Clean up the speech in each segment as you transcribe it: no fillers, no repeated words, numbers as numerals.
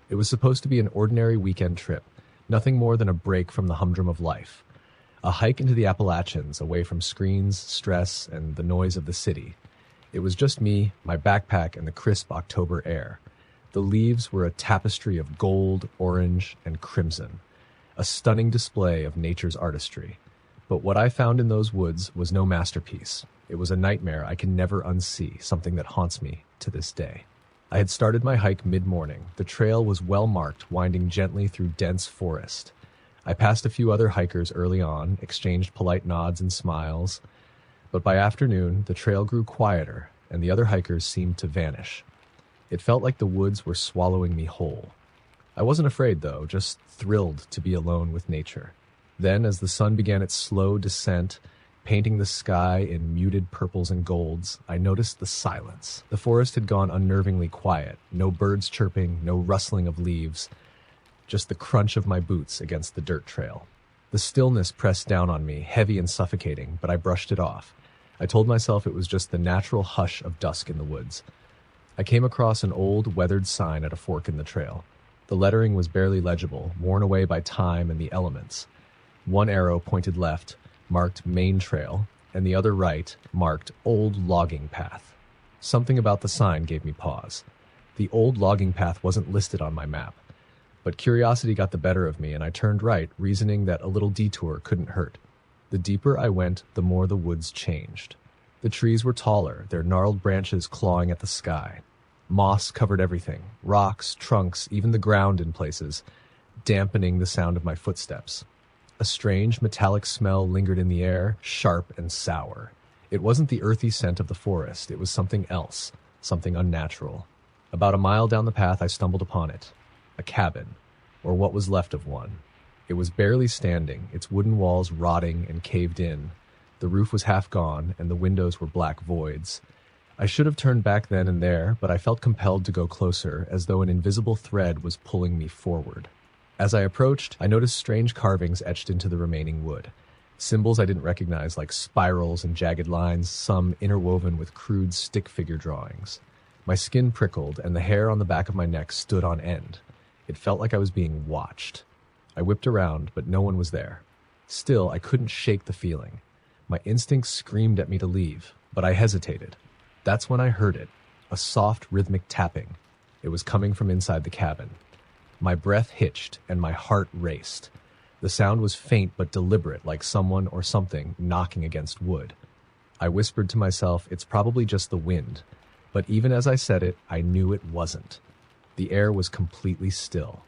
It was supposed to be an ordinary weekend trip, nothing more than a break from the humdrum of life. A hike into the Appalachians, away from screens, stress, and the noise of the city. It was just me, my backpack, and the crisp October air. The leaves were a tapestry of gold, orange, and crimson, a stunning display of nature's artistry. But what I found in those woods was no masterpiece. It was a nightmare I can never unsee, something that haunts me to this day. I had started my hike mid-morning. The trail was well marked, winding gently through dense forest. I passed a few other hikers early on, exchanged polite nods and smiles, but by afternoon, the trail grew quieter, and the other hikers seemed to vanish. It felt like the woods were swallowing me whole. I wasn't afraid, though, just thrilled to be alone with nature. Then, as the sun began its slow descent, painting the sky in muted purples and golds, I noticed the silence. The forest had gone unnervingly quiet, no birds chirping, no rustling of leaves, just the crunch of my boots against the dirt trail. The stillness pressed down on me, heavy and suffocating, but I brushed it off. I told myself it was just the natural hush of dusk in the woods. I came across an old, weathered sign at a fork in the trail. The lettering was barely legible, worn away by time and the elements. One arrow pointed left, marked Main Trail, and the other right, marked Old Logging Path. Something about the sign gave me pause. The old logging path wasn't listed on my map, but curiosity got the better of me, and I turned right, reasoning that a little detour couldn't hurt. The deeper I went, the more the woods changed. The trees were taller, their gnarled branches clawing at the sky. Moss covered everything, rocks, trunks, even the ground in places, dampening the sound of my footsteps. A strange metallic smell lingered in the air, sharp and sour. It wasn't the earthy scent of the forest, it was something else, something unnatural. About a mile down the path I stumbled upon it. A cabin, or what was left of one. It was barely standing, its wooden walls rotting and caved in. The roof was half gone, and the windows were black voids. I should have turned back then and there, but I felt compelled to go closer, as though an invisible thread was pulling me forward. As I approached, I noticed strange carvings etched into the remaining wood. Symbols I didn't recognize, like spirals and jagged lines, some interwoven with crude stick figure drawings. My skin prickled, and the hair on the back of my neck stood on end. It felt like I was being watched. I whipped around, but no one was there. Still, I couldn't shake the feeling. My instincts screamed at me to leave, but I hesitated. That's when I heard it, a soft, rhythmic tapping. It was coming from inside the cabin. My breath hitched, and my heart raced. The sound was faint but deliberate, like someone or something knocking against wood. I whispered to myself, it's probably just the wind. But even as I said it, I knew it wasn't. The air was completely still.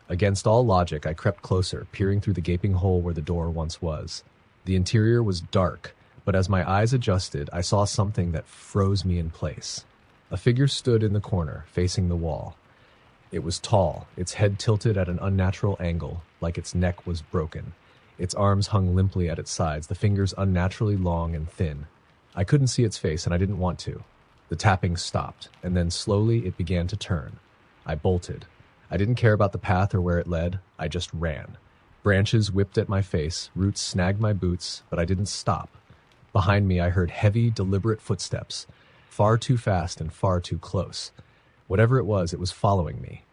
Against all logic, I crept closer, peering through the gaping hole where the door once was. The interior was dark, but as my eyes adjusted, I saw something that froze me in place. A figure stood in the corner, facing the wall. It was tall, its head tilted at an unnatural angle, like its neck was broken. Its arms hung limply at its sides, the fingers unnaturally long and thin. I couldn't see its face, and I didn't want to. The tapping stopped, and then slowly it began to turn. I bolted. I didn't care about the path or where it led. I just ran. Branches whipped at my face, roots snagged my boots, but I didn't stop. Behind me, I heard heavy, deliberate footsteps, far too fast and far too close. Whatever it was following me.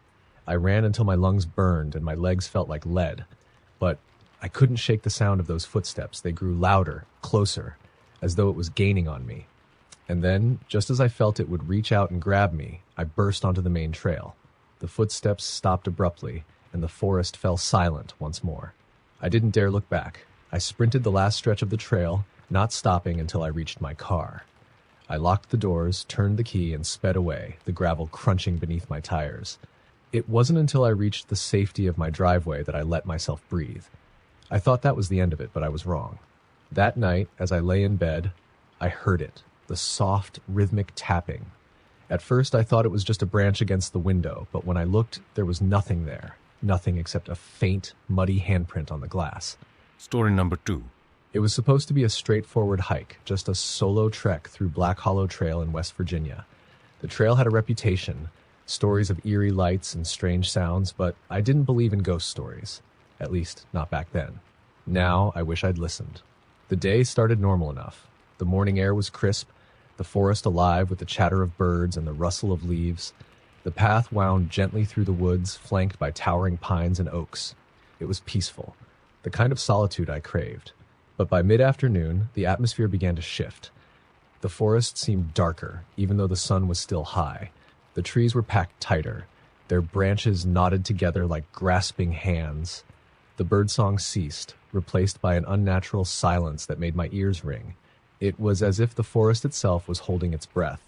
I ran until my lungs burned and my legs felt like lead, but I couldn't shake the sound of those footsteps. They grew louder, closer, as though it was gaining on me. And then, just as I felt it would reach out and grab me, I burst onto the main trail. The footsteps stopped abruptly, and the forest fell silent once more. I didn't dare look back. I sprinted the last stretch of the trail, not stopping until I reached my car. I locked the doors, turned the key, and sped away, the gravel crunching beneath my tires. It wasn't until I reached the safety of my driveway that I let myself breathe. I thought that was the end of it, but I was wrong. That night, as I lay in bed, I heard it, the soft, rhythmic tapping. At first, I thought it was just a branch against the window, but when I looked, there was nothing there. Nothing except a faint, muddy handprint on the glass. Story number 2. It was supposed to be a straightforward hike, just a solo trek through Black Hollow Trail in West Virginia. The trail had a reputation, stories of eerie lights and strange sounds, but I didn't believe in ghost stories. At least, not back then. Now, I wish I'd listened. The day started normal enough. The morning air was crisp, the forest alive with the chatter of birds and the rustle of leaves. The path wound gently through the woods, flanked by towering pines and oaks. It was peaceful, the kind of solitude I craved. But by mid-afternoon, the atmosphere began to shift. The forest seemed darker, even though the sun was still high. The trees were packed tighter, their branches knotted together like grasping hands. The birdsong ceased, replaced by an unnatural silence that made my ears ring. It was as if the forest itself was holding its breath.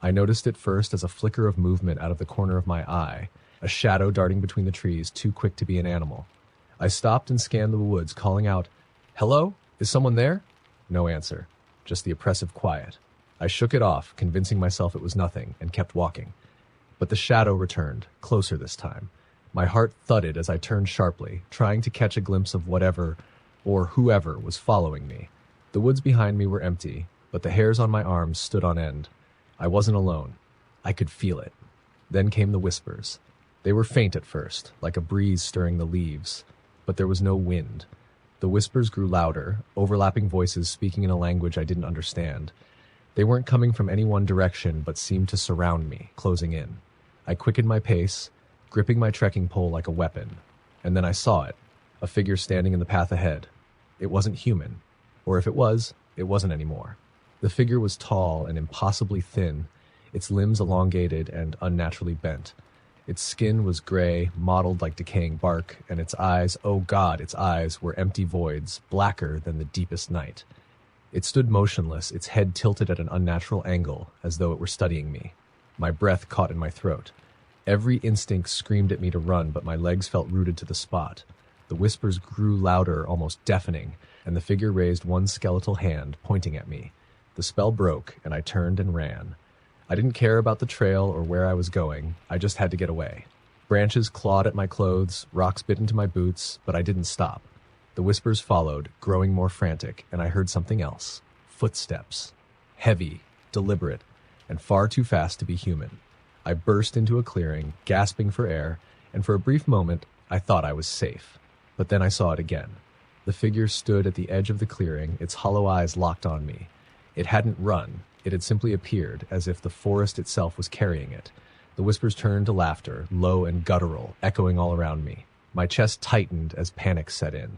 I noticed it first as a flicker of movement out of the corner of my eye, a shadow darting between the trees, too quick to be an animal. I stopped and scanned the woods, calling out, "Hello? Is someone there?" No answer, just the oppressive quiet. I shook it off, convincing myself it was nothing, and kept walking. But the shadow returned, closer this time. My heart thudded as I turned sharply, trying to catch a glimpse of whatever, or whoever, was following me. The woods behind me were empty, but the hairs on my arms stood on end. I wasn't alone. I could feel it. Then came the whispers. They were faint at first, like a breeze stirring the leaves, but there was no wind. The whispers grew louder, overlapping voices speaking in a language I didn't understand. They weren't coming from any one direction, but seemed to surround me, closing in. I quickened my pace, gripping my trekking pole like a weapon. And then I saw it, a figure standing in the path ahead. It wasn't human, or if it wasn't anymore. The figure was tall and impossibly thin, its limbs elongated and unnaturally bent. Its skin was gray, mottled like decaying bark, and its eyes, oh God, its eyes were empty voids, blacker than the deepest night. It stood motionless, its head tilted at an unnatural angle, as though it were studying me. My breath caught in my throat. Every instinct screamed at me to run, but my legs felt rooted to the spot. The whispers grew louder, almost deafening, and the figure raised one skeletal hand, pointing at me. The spell broke, and I turned and ran. I didn't care about the trail or where I was going. I just had to get away. Branches clawed at my clothes, rocks bit into my boots, but I didn't stop. The whispers followed, growing more frantic, and I heard something else. Footsteps. Heavy, deliberate, and far too fast to be human. I burst into a clearing, gasping for air, and for a brief moment, I thought I was safe. But then I saw it again. The figure stood at the edge of the clearing, its hollow eyes locked on me. It hadn't run. It had simply appeared, as if the forest itself was carrying it. The whispers turned to laughter, low and guttural, echoing all around me. My chest tightened as panic set in.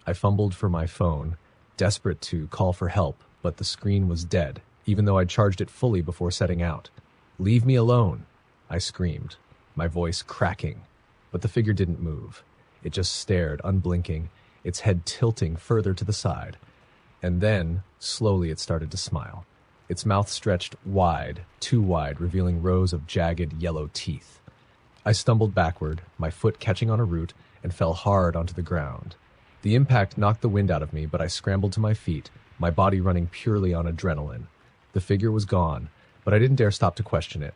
I fumbled for my phone, desperate to call for help, but the screen was dead, even though I'd charged it fully before setting out. "Leave me alone," I screamed, my voice cracking. But the figure didn't move. It just stared, unblinking, its head tilting further to the side. And then, slowly, it started to smile. Its mouth stretched wide, too wide, revealing rows of jagged yellow teeth. I stumbled backward, my foot catching on a root, and fell hard onto the ground. The impact knocked the wind out of me, but I scrambled to my feet, my body running purely on adrenaline. The figure was gone, but I didn't dare stop to question it.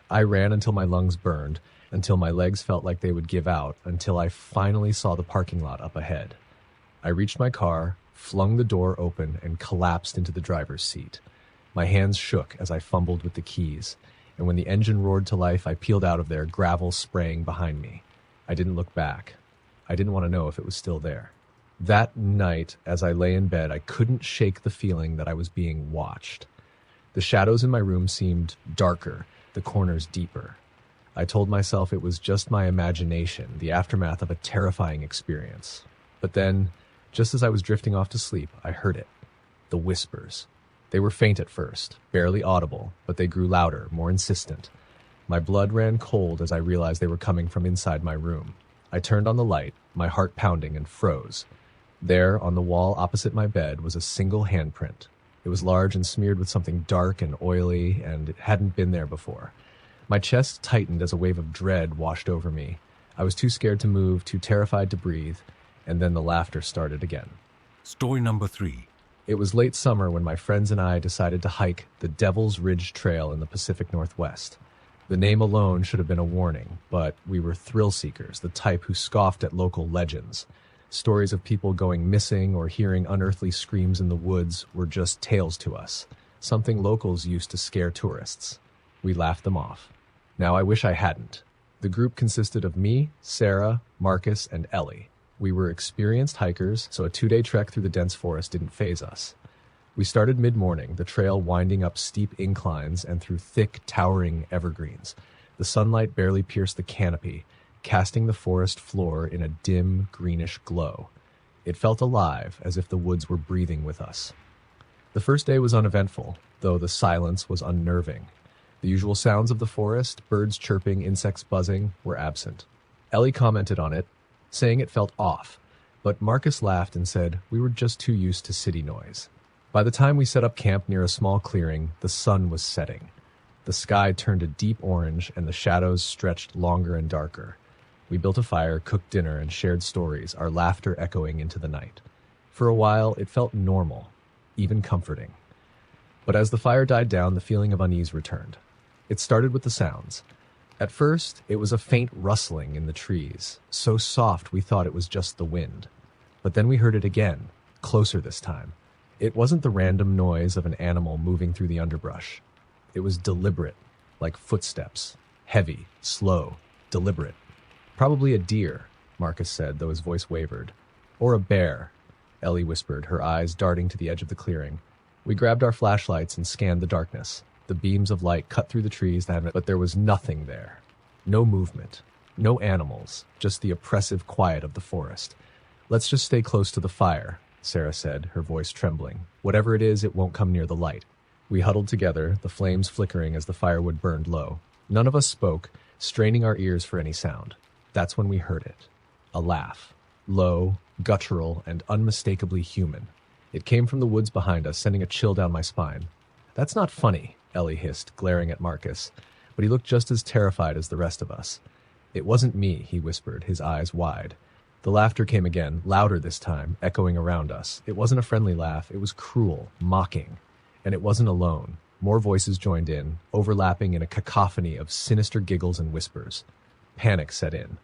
I ran until my lungs burned, until my legs felt like they would give out, until I finally saw the parking lot up ahead. I reached my car, flung the door open, and collapsed into the driver's seat. My hands shook as I fumbled with the keys, and when the engine roared to life, I peeled out of there, gravel spraying behind me. I didn't look back. I didn't want to know if it was still there. That night, as I lay in bed, I couldn't shake the feeling that I was being watched. The shadows in my room seemed darker, the corners deeper. I told myself it was just my imagination, the aftermath of a terrifying experience. But then, just as I was drifting off to sleep, I heard it. The whispers. They were faint at first, barely audible, but they grew louder, more insistent. My blood ran cold as I realized they were coming from inside my room. I turned on the light, my heart pounding, and froze. There, on the wall opposite my bed, was a single handprint. It was large and smeared with something dark and oily, and it hadn't been there before. My chest tightened as a wave of dread washed over me. I was too scared to move, too terrified to breathe, and then the laughter started again. Story number 3. It was late summer when my friends and I decided to hike the Devil's Ridge Trail in the Pacific Northwest. The name alone should have been a warning, but we were thrill seekers, the type who scoffed at local legends. Stories of people going missing or hearing unearthly screams in the woods were just tales to us, something locals used to scare tourists. We laughed them off. Now I wish I hadn't. The group consisted of me, Sarah, Marcus, and Ellie. We were experienced hikers, so a 2-day trek through the dense forest didn't faze us. We started mid-morning, the trail winding up steep inclines and through thick, towering evergreens. The sunlight barely pierced the canopy, casting the forest floor in a dim, greenish glow. It felt alive, as if the woods were breathing with us. The first day was uneventful, though the silence was unnerving. The usual sounds of the forest, birds chirping, insects buzzing, were absent. Ellie commented on it, saying it felt off, but Marcus laughed and said we were just too used to city noise. By the time we set up camp near a small clearing, the sun was setting. The sky turned a deep orange and the shadows stretched longer and darker. We built a fire, cooked dinner, and shared stories, our laughter echoing into the night. For a while, it felt normal, even comforting. But as the fire died down, the feeling of unease returned. It started with the sounds. At first, it was a faint rustling in the trees, so soft we thought it was just the wind. But then we heard it again, closer this time. It wasn't the random noise of an animal moving through the underbrush. It was deliberate, like footsteps. Heavy, slow, deliberate. Probably a deer, Marcus said, though his voice wavered. Or a bear, Ellie whispered, her eyes darting to the edge of the clearing. We grabbed our flashlights and scanned the darkness. The beams of light cut through the trees, but there was nothing there. No movement. No animals. Just the oppressive quiet of the forest. Let's just stay close to the fire, Sarah said, her voice trembling. Whatever it is, it won't come near the light. We huddled together, the flames flickering as the firewood burned low. None of us spoke, straining our ears for any sound. That's when we heard it. A laugh. Low, guttural, and unmistakably human. It came from the woods behind us, sending a chill down my spine. That's not funny, Ellie hissed, glaring at Marcus, but he looked just as terrified as the rest of us. It wasn't me, he whispered, his eyes wide. The laughter came again, louder this time, echoing around us. It wasn't a friendly laugh, it was cruel, mocking. And it wasn't alone. More voices joined in, overlapping in a cacophony of sinister giggles and whispers. Panic set in.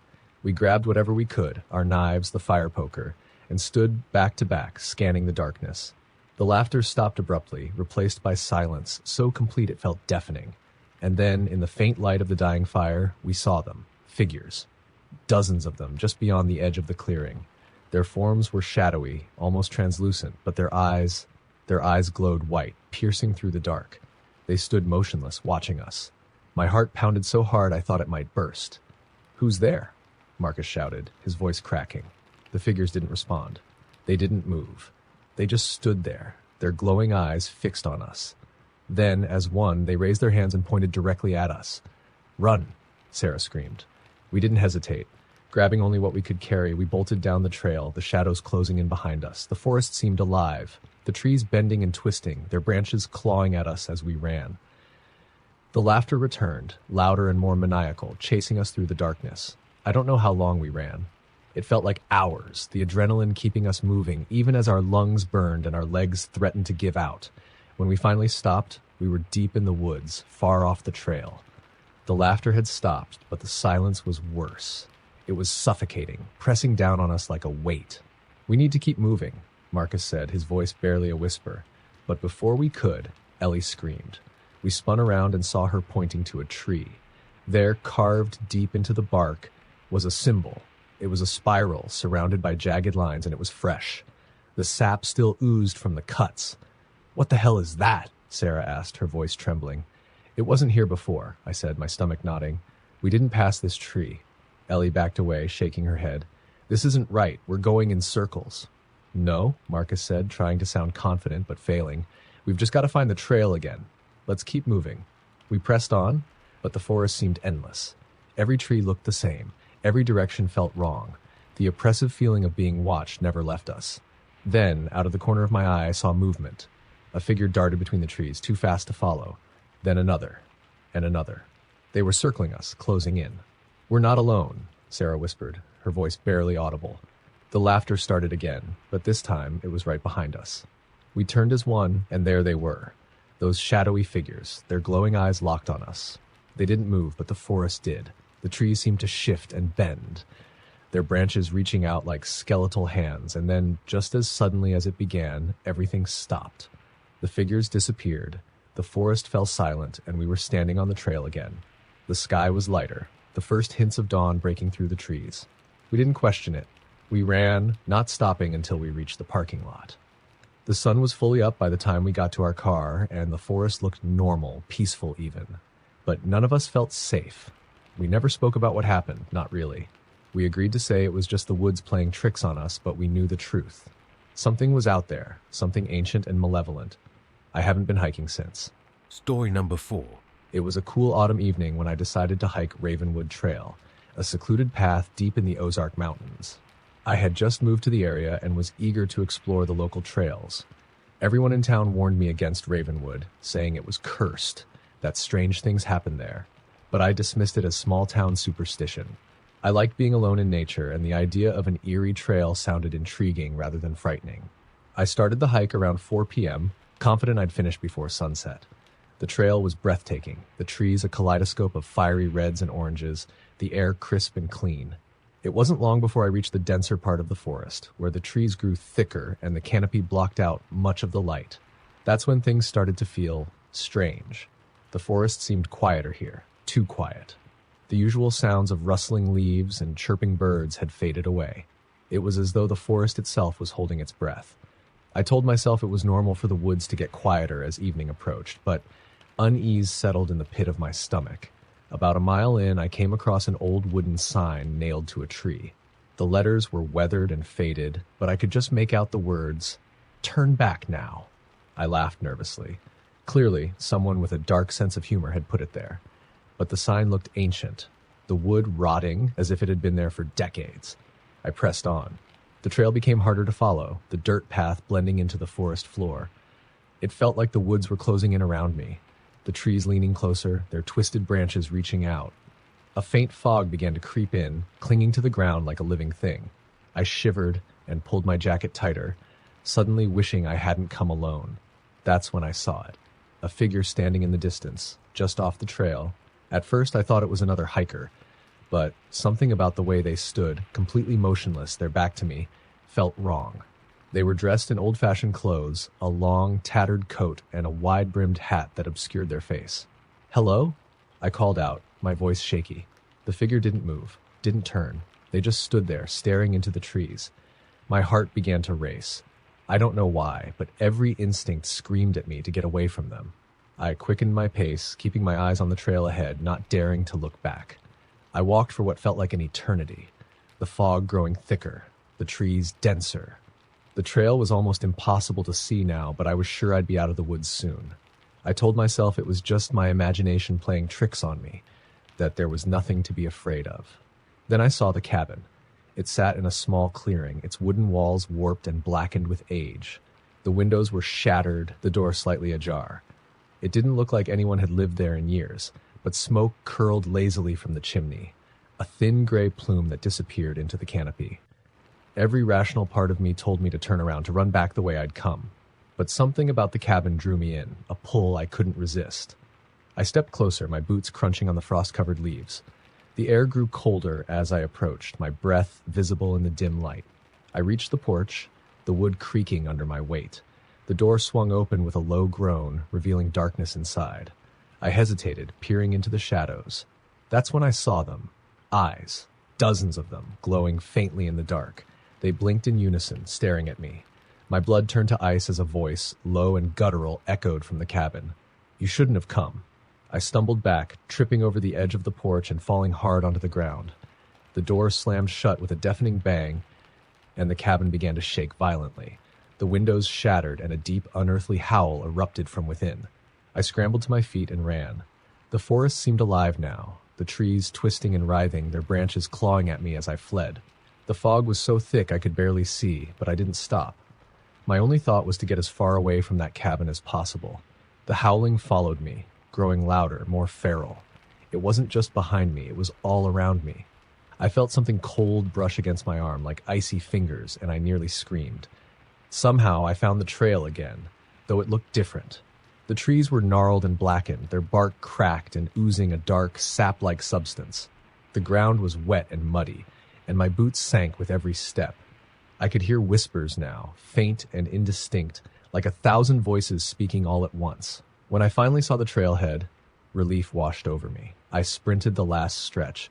We grabbed whatever we could, our knives, the fire poker, and stood back to back, scanning the darkness. The laughter stopped abruptly, replaced by silence, so complete it felt deafening. And then, in the faint light of the dying fire, we saw them. Figures. Dozens of them, just beyond the edge of the clearing. Their forms were shadowy, almost translucent, but their eyes glowed white, piercing through the dark. They stood motionless, watching us. My heart pounded so hard I thought it might burst. "Who's there?" Marcus shouted, his voice cracking. The figures didn't respond. They didn't move. They just stood there, their glowing eyes fixed on us. Then, as one, they raised their hands and pointed directly at us. "Run!" Sarah screamed. We didn't hesitate. Grabbing only what we could carry, we bolted down the trail, the shadows closing in behind us. The forest seemed alive, the trees bending and twisting, their branches clawing at us as we ran. The laughter returned, louder and more maniacal, chasing us through the darkness. I don't know how long we ran. It felt like hours, the adrenaline keeping us moving, even as our lungs burned and our legs threatened to give out. When we finally stopped, we were deep in the woods, far off the trail. The laughter had stopped, but the silence was worse. It was suffocating, pressing down on us like a weight. "We need to keep moving," Marcus said, his voice barely a whisper. But before we could, Ellie screamed. We spun around and saw her pointing to a tree. There, carved deep into the bark, was a symbol. It was a spiral surrounded by jagged lines, and it was fresh. The sap still oozed from the cuts. "What the hell is that?" Sarah asked, her voice trembling. "It wasn't here before," I said, my stomach nodding. "We didn't pass this tree." Ellie backed away, shaking her head. "This isn't right. We're going in circles." "No," Marcus said, trying to sound confident but failing. "We've just got to find the trail again. Let's keep moving." We pressed on, but the forest seemed endless. Every tree looked the same. Every direction felt wrong. The oppressive feeling of being watched never left us. Then, out of the corner of my eye, I saw movement. A figure darted between the trees, too fast to follow. Then another, and another. They were circling us, closing in. "We're not alone," Sarah whispered, her voice barely audible. The laughter started again, but this time it was right behind us. We turned as one, and there they were. Those shadowy figures, their glowing eyes locked on us. They didn't move, but the forest did. The trees seemed to shift and bend, their branches reaching out like skeletal hands, and then, just as suddenly as it began, everything stopped. The figures disappeared, the forest fell silent, and we were standing on the trail again. The sky was lighter, the first hints of dawn breaking through the trees. We didn't question it. We ran, not stopping until we reached the parking lot. The sun was fully up by the time we got to our car, and the forest looked normal, peaceful even. But none of us felt safe. We never spoke about what happened, not really. We agreed to say it was just the woods playing tricks on us, but we knew the truth. Something was out there, something ancient and malevolent. I haven't been hiking since. Story number 4. It was a cool autumn evening when I decided to hike Ravenwood Trail, a secluded path deep in the Ozark Mountains. I had just moved to the area and was eager to explore the local trails. Everyone in town warned me against Ravenwood, saying it was cursed, that strange things happened there, but I dismissed it as small-town superstition. I liked being alone in nature, and the idea of an eerie trail sounded intriguing rather than frightening. I started the hike around 4 p.m., confident I'd finish before sunset. The trail was breathtaking, the trees a kaleidoscope of fiery reds and oranges, the air crisp and clean. It wasn't long before I reached the denser part of the forest, where the trees grew thicker and the canopy blocked out much of the light. That's when things started to feel strange. The forest seemed quieter here, too quiet. The usual sounds of rustling leaves and chirping birds had faded away. It was as though the forest itself was holding its breath. I told myself it was normal for the woods to get quieter as evening approached, but unease settled in the pit of my stomach. About a mile in, I came across an old wooden sign nailed to a tree. The letters were weathered and faded, but I could just make out the words, "Turn back now." I laughed nervously. Clearly, someone with a dark sense of humor had put it there. But the sign looked ancient, the wood rotting as if it had been there for decades. I pressed on. The trail became harder to follow, the dirt path blending into the forest floor. It felt like the woods were closing in around me, the trees leaning closer, their twisted branches reaching out. A faint fog began to creep in, clinging to the ground like a living thing. I shivered and pulled my jacket tighter, suddenly wishing I hadn't come alone. That's when I saw it. A figure standing in the distance, just off the trail. At first I thought it was another hiker, but something about the way they stood, completely motionless, their back to me, felt wrong. They were dressed in old-fashioned clothes, a long, tattered coat, and a wide-brimmed hat that obscured their face. "Hello?" I called out, my voice shaky. The figure didn't move, didn't turn. They just stood there, staring into the trees. My heart began to race. I don't know why, but every instinct screamed at me to get away from them. I quickened my pace, keeping my eyes on the trail ahead, not daring to look back. I walked for what felt like an eternity, the fog growing thicker, the trees denser. The trail was almost impossible to see now, but I was sure I'd be out of the woods soon. I told myself it was just my imagination playing tricks on me, that there was nothing to be afraid of. Then I saw the cabin. It sat in a small clearing, its wooden walls warped and blackened with age. The windows were shattered, the door slightly ajar. It didn't look like anyone had lived there in years, but smoke curled lazily from the chimney, a thin gray plume that disappeared into the canopy. Every rational part of me told me to turn around, to run back the way I'd come. But something about the cabin drew me in, a pull I couldn't resist. I stepped closer, my boots crunching on the frost-covered leaves. The air grew colder as I approached, my breath visible in the dim light. I reached the porch, the wood creaking under my weight. The door swung open with a low groan, revealing darkness inside. I hesitated, peering into the shadows. That's when I saw them. Eyes. Dozens of them, glowing faintly in the dark. They blinked in unison, staring at me. My blood turned to ice as a voice, low and guttural, echoed from the cabin. "You shouldn't have come." I stumbled back, tripping over the edge of the porch and falling hard onto the ground. The door slammed shut with a deafening bang, and the cabin began to shake violently. The windows shattered, and a deep, unearthly howl erupted from within. I scrambled to my feet and ran. The forest seemed alive now, the trees twisting and writhing, their branches clawing at me as I fled. The fog was so thick I could barely see, but I didn't stop. My only thought was to get as far away from that cabin as possible. The howling followed me, growing louder, more feral. It wasn't just behind me, it was all around me. I felt something cold brush against my arm, like icy fingers, and I nearly screamed. Somehow I found the trail again, though it looked different. The trees were gnarled and blackened, their bark cracked and oozing a dark, sap-like substance. The ground was wet and muddy, and my boots sank with every step. I could hear whispers now, faint and indistinct, like 1,000 voices speaking all at once. When I finally saw the trailhead, relief washed over me. I sprinted the last stretch,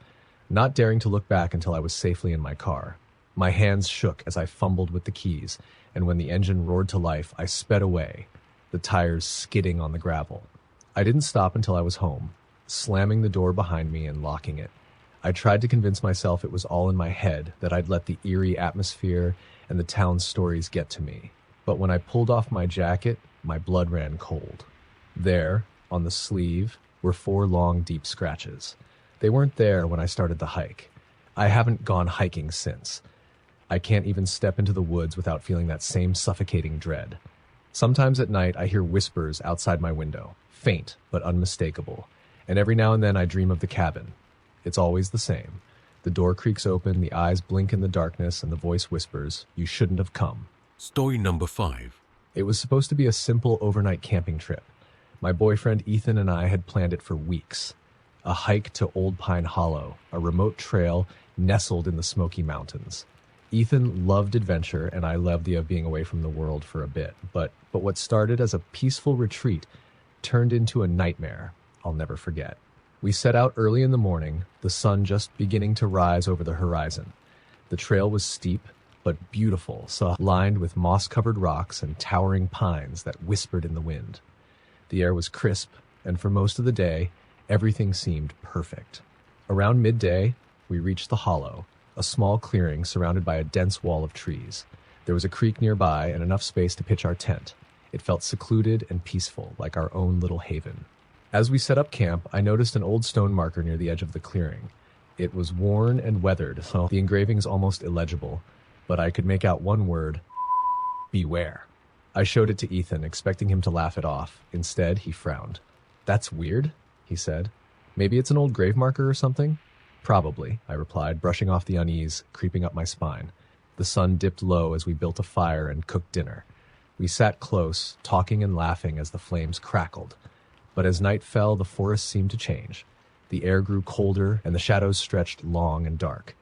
not daring to look back until I was safely in my car. My hands shook as I fumbled with the keys, and when the engine roared to life, I sped away, the tires skidding on the gravel. I didn't stop until I was home. slamming the door behind me and locking it. I tried to convince myself it was all in my head, that I'd let the eerie atmosphere and the town's stories get to me. But when I pulled off my jacket, my blood ran cold. There, on the sleeve, were 4 long, deep scratches. They weren't there when I started the hike. I haven't gone hiking since. I can't even step into the woods without feeling that same suffocating dread. Sometimes at night I hear whispers outside my window, faint but unmistakable, and every now and then I dream of the cabin. It's always the same. The door creaks open, the eyes blink in the darkness, and the voice whispers, "You shouldn't have come." Story number 5. It was supposed to be a simple overnight camping trip. My boyfriend Ethan and I had planned it for weeks. A hike to Old Pine Hollow, a remote trail nestled in the Smoky Mountains. Ethan loved adventure, and I loved the idea of being away from the world for a bit. But what started as a peaceful retreat turned into a nightmare I'll never forget. We set out early in the morning, the sun just beginning to rise over the horizon. The trail was steep, but beautiful, lined with moss-covered rocks and towering pines that whispered in the wind. The air was crisp, and for most of the day, everything seemed perfect. Around midday, we reached the hollow, a small clearing surrounded by a dense wall of trees. There was a creek nearby and enough space to pitch our tent. It felt secluded and peaceful, like our own little haven. As we set up camp, I noticed an old stone marker near the edge of the clearing. It was worn and weathered, so the engravings almost illegible, but I could make out one word: beware. I showed it to Ethan, expecting him to laugh it off. Instead, he frowned. "That's weird," he said. "Maybe it's an old grave marker or something?" "Probably," I replied, brushing off the unease creeping up my spine. The sun dipped low as we built a fire and cooked dinner. We sat close, talking and laughing as the flames crackled. But as night fell, the forest seemed to change. The air grew colder, and the shadows stretched long and dark.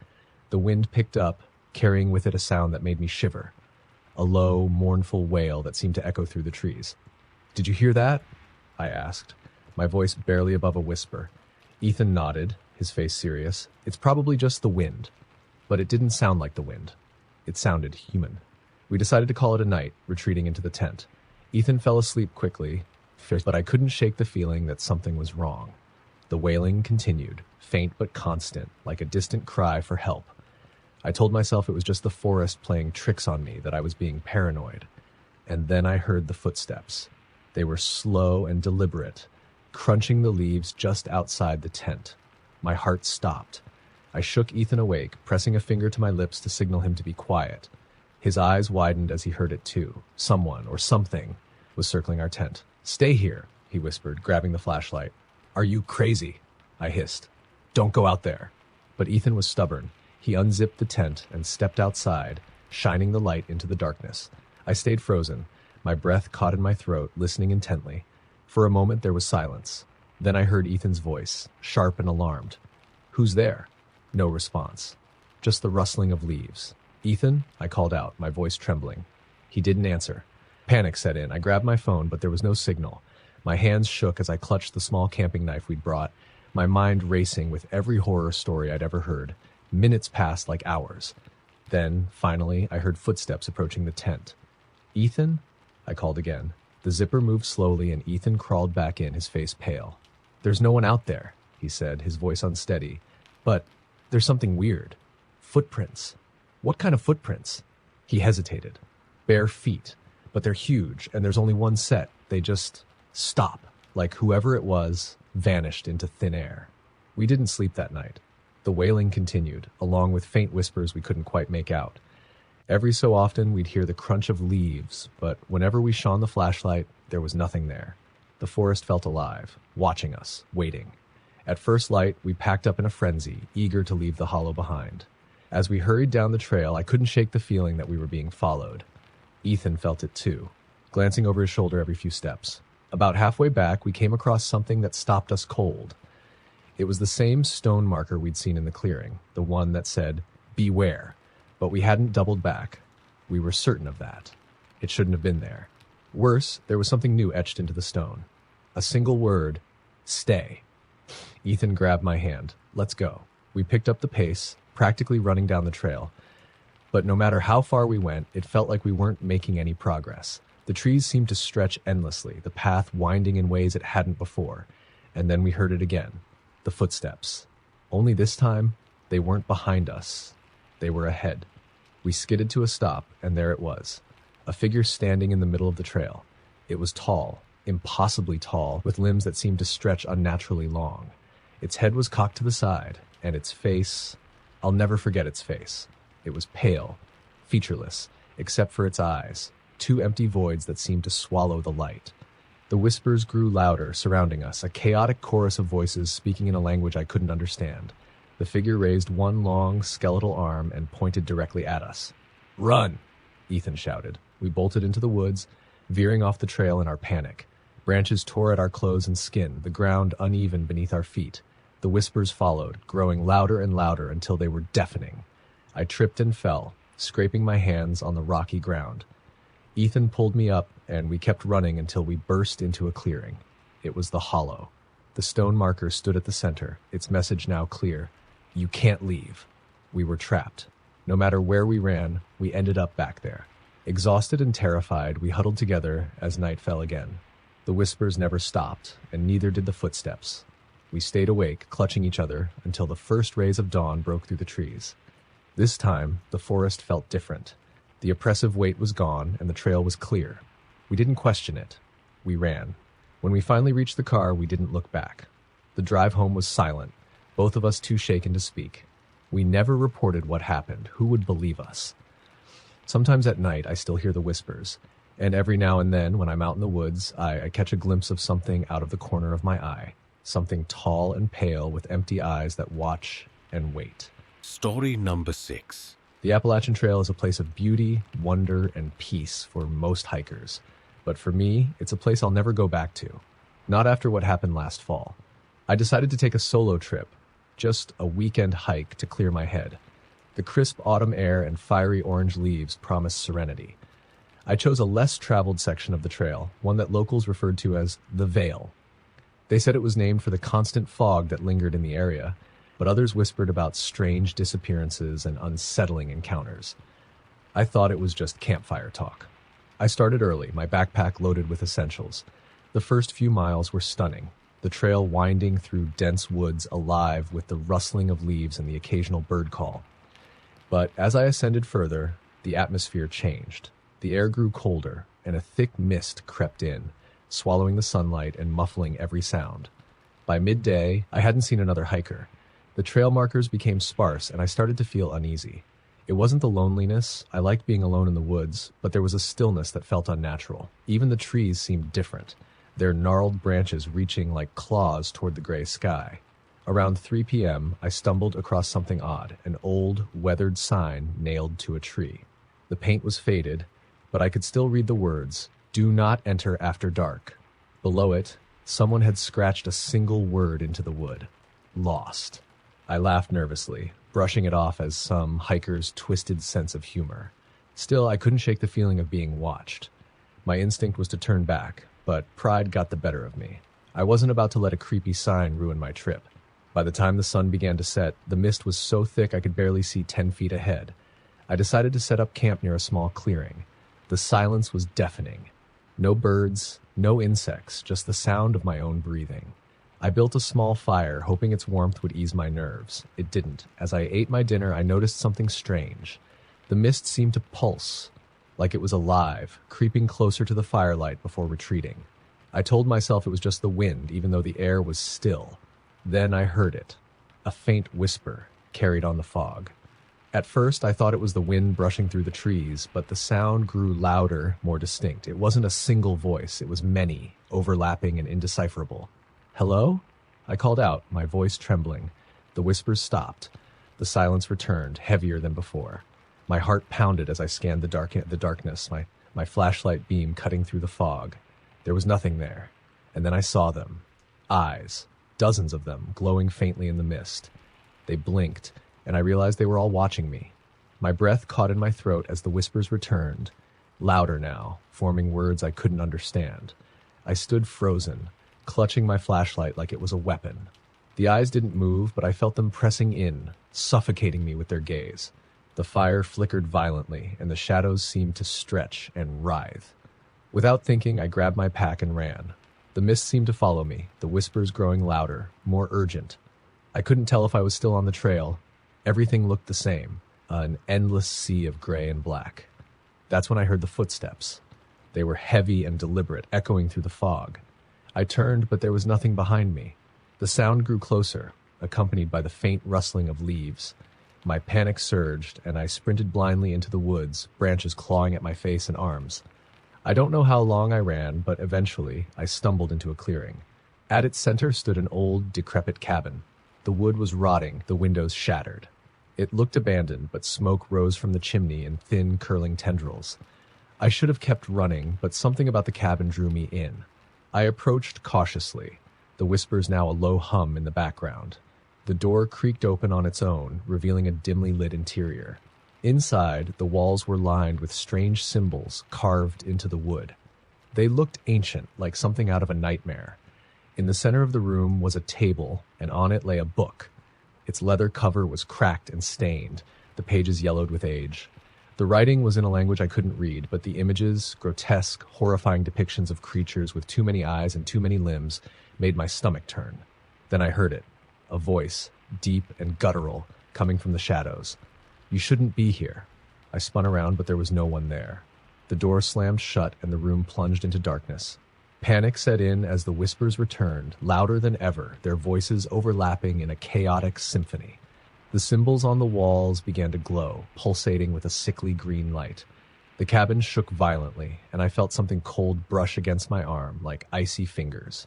The wind picked up, carrying with it a sound that made me shiver. A low, mournful wail that seemed to echo through the trees. "Did you hear that?" I asked, my voice barely above a whisper. Ethan nodded, his face serious. "It's probably just the wind." But it didn't sound like the wind. It sounded human. We decided to call it a night, retreating into the tent. Ethan fell asleep quickly, but I couldn't shake the feeling that something was wrong. The wailing continued, faint but constant, like a distant cry for help. I told myself it was just the forest playing tricks on me, that I was being paranoid. And then I heard the footsteps. They were slow and deliberate, crunching the leaves just outside the tent. My heart stopped. I shook Ethan awake, pressing a finger to my lips to signal him to be quiet. His eyes widened as he heard it too. Someone, or something, was circling our tent. "Stay here," he whispered, grabbing the flashlight. "Are you crazy?" I hissed. "Don't go out there." But Ethan was stubborn. He unzipped the tent and stepped outside, shining the light into the darkness. I stayed frozen, my breath caught in my throat, listening intently. For a moment there was silence. Then I heard Ethan's voice, sharp and alarmed. "Who's there?" No response. Just the rustling of leaves. "Ethan?" I called out, my voice trembling. He didn't answer. Panic set in. I grabbed my phone, but there was no signal. My hands shook as I clutched the small camping knife we'd brought, my mind racing with every horror story I'd ever heard. Minutes passed like hours. Then, finally, I heard footsteps approaching the tent. "Ethan?" I called again. The zipper moved slowly, and Ethan crawled back in, his face pale. "There's no one out there," he said, his voice unsteady. "But there's something weird. Footprints." "What kind of footprints?" He hesitated. "Bare feet. But they're huge, and there's only one set. They just stop, like whoever it was vanished into thin air." We didn't sleep that night. The wailing continued, along with faint whispers we couldn't quite make out. Every so often we'd hear the crunch of leaves, but whenever we shone the flashlight, there was nothing there. The forest felt alive, watching us, waiting. At first light, we packed up in a frenzy, eager to leave the hollow behind. As we hurried down the trail, I couldn't shake the feeling that we were being followed. Ethan felt it too, glancing over his shoulder every few steps. About halfway back, we came across something that stopped us cold. It was the same stone marker we'd seen in the clearing, the one that said, "Beware," but we hadn't doubled back. We were certain of that. It shouldn't have been there. Worse, there was something new etched into the stone. A single word: "Stay." Ethan grabbed my hand. "Let's go." We picked up the pace, practically running down the trail. But no matter how far we went, it felt like we weren't making any progress. The trees seemed to stretch endlessly, the path winding in ways it hadn't before. And then we heard it again. The footsteps. Only this time, they weren't behind us. They were ahead. We skidded to a stop, and there it was. A figure standing in the middle of the trail. It was tall, impossibly tall, with limbs that seemed to stretch unnaturally long. Its head was cocked to the side, and its face... I'll never forget its face. It was pale, featureless, except for its eyes, two empty voids that seemed to swallow the light. The whispers grew louder, surrounding us, a chaotic chorus of voices speaking in a language I couldn't understand. The figure raised one long, skeletal arm and pointed directly at us. "Run!" Ethan shouted. We bolted into the woods, veering off the trail in our panic. Branches tore at our clothes and skin, the ground uneven beneath our feet. The whispers followed, growing louder and louder until they were deafening. I tripped and fell, scraping my hands on the rocky ground. Ethan pulled me up, and we kept running until we burst into a clearing. It was the hollow. The stone marker stood at the center, its message now clear. You can't leave. We were trapped. No matter where we ran, we ended up back there. Exhausted and terrified, we huddled together as night fell again. The whispers never stopped, and neither did the footsteps. We stayed awake, clutching each other, until the first rays of dawn broke through the trees. This time, the forest felt different. The oppressive weight was gone, and the trail was clear. We didn't question it. We ran. When we finally reached the car, we didn't look back. The drive home was silent, both of us too shaken to speak. We never reported what happened. Who would believe us? Sometimes at night, I still hear the whispers, and every now and then, when I'm out in the woods, I catch a glimpse of something out of the corner of my eye. Something tall and pale with empty eyes that watch and wait. Story number 6. The Appalachian Trail is a place of beauty, wonder, and peace for most hikers. But for me, it's a place I'll never go back to. Not after what happened last fall. I decided to take a solo trip, just a weekend hike to clear my head. The crisp autumn air and fiery orange leaves promised serenity. I chose a less traveled section of the trail, one that locals referred to as the Vale. They said it was named for the constant fog that lingered in the area, but others whispered about strange disappearances and unsettling encounters. I thought it was just campfire talk. I started early, my backpack loaded with essentials. The first few miles were stunning, the trail winding through dense woods alive with the rustling of leaves and the occasional bird call. But as I ascended further, the atmosphere changed. The air grew colder, and a thick mist crept in, swallowing the sunlight and muffling every sound. By midday, I hadn't seen another hiker. The trail markers became sparse, and I started to feel uneasy. It wasn't the loneliness. I liked being alone in the woods, but there was a stillness that felt unnatural. Even the trees seemed different, their gnarled branches reaching like claws toward the gray sky. Around 3 p.m., I stumbled across something odd, an old, weathered sign nailed to a tree. The paint was faded, but I could still read the words, "Do not enter after dark." Below it, someone had scratched a single word into the wood. Lost. I laughed nervously, brushing it off as some hiker's twisted sense of humor. Still, I couldn't shake the feeling of being watched. My instinct was to turn back, but pride got the better of me. I wasn't about to let a creepy sign ruin my trip. By the time the sun began to set, the mist was so thick I could barely see 10 feet ahead. I decided to set up camp near a small clearing. The silence was deafening. No birds, no insects, just the sound of my own breathing. I built a small fire, hoping its warmth would ease my nerves. It didn't. As I ate my dinner, I noticed something strange. The mist seemed to pulse, like it was alive, creeping closer to the firelight before retreating. I told myself it was just the wind, even though the air was still. Then I heard it. A faint whisper carried on the fog. At first, I thought it was the wind brushing through the trees, but the sound grew louder, more distinct. It wasn't a single voice. It was many, overlapping and indecipherable. "Hello?" I called out, my voice trembling. The whispers stopped. The silence returned, heavier than before. My heart pounded as I scanned the darkness, my flashlight beam cutting through the fog. There was nothing there. And then I saw them. Eyes. Dozens of them, glowing faintly in the mist. They blinked, and I realized they were all watching me. My breath caught in my throat as the whispers returned, louder now, forming words I couldn't understand. I stood frozen, clutching my flashlight like it was a weapon. The eyes didn't move, but I felt them pressing in, suffocating me with their gaze. The fire flickered violently, and the shadows seemed to stretch and writhe. Without thinking, I grabbed my pack and ran. The The mist seemed to follow me, the whispers growing louder, more urgent. I couldn't tell if I was still on the trail. Everything looked the same, an endless sea of gray and black. That's when I heard the footsteps. They were heavy and deliberate, echoing through the fog. I turned, but there was nothing behind me. The sound grew closer, accompanied by the faint rustling of leaves. My panic surged, and I sprinted blindly into the woods, branches clawing at my face and arms. I don't know how long I ran, but eventually I stumbled into a clearing. At its center stood an old, decrepit cabin. The wood was rotting, the windows shattered. It looked abandoned, but smoke rose from the chimney in thin, curling tendrils. I should have kept running, but something about the cabin drew me in. I approached cautiously, the whispers now a low hum in the background. The door creaked open on its own, revealing a dimly lit interior. Inside, the walls were lined with strange symbols carved into the wood. They looked ancient, like something out of a nightmare. In the center of the room was a table, and on it lay a book. Its leather cover was cracked and stained, the pages yellowed with age. The writing was in a language I couldn't read, but the images, grotesque, horrifying depictions of creatures with too many eyes and too many limbs, made my stomach turn. Then I heard it, a voice, deep and guttural, coming from the shadows. "You shouldn't be here." I spun around, but there was no one there. The door slammed shut and the room plunged into darkness. Panic set in as the whispers returned, louder than ever, their voices overlapping in a chaotic symphony. The symbols on the walls began to glow, pulsating with a sickly green light. The cabin shook violently, and I felt something cold brush against my arm, like icy fingers.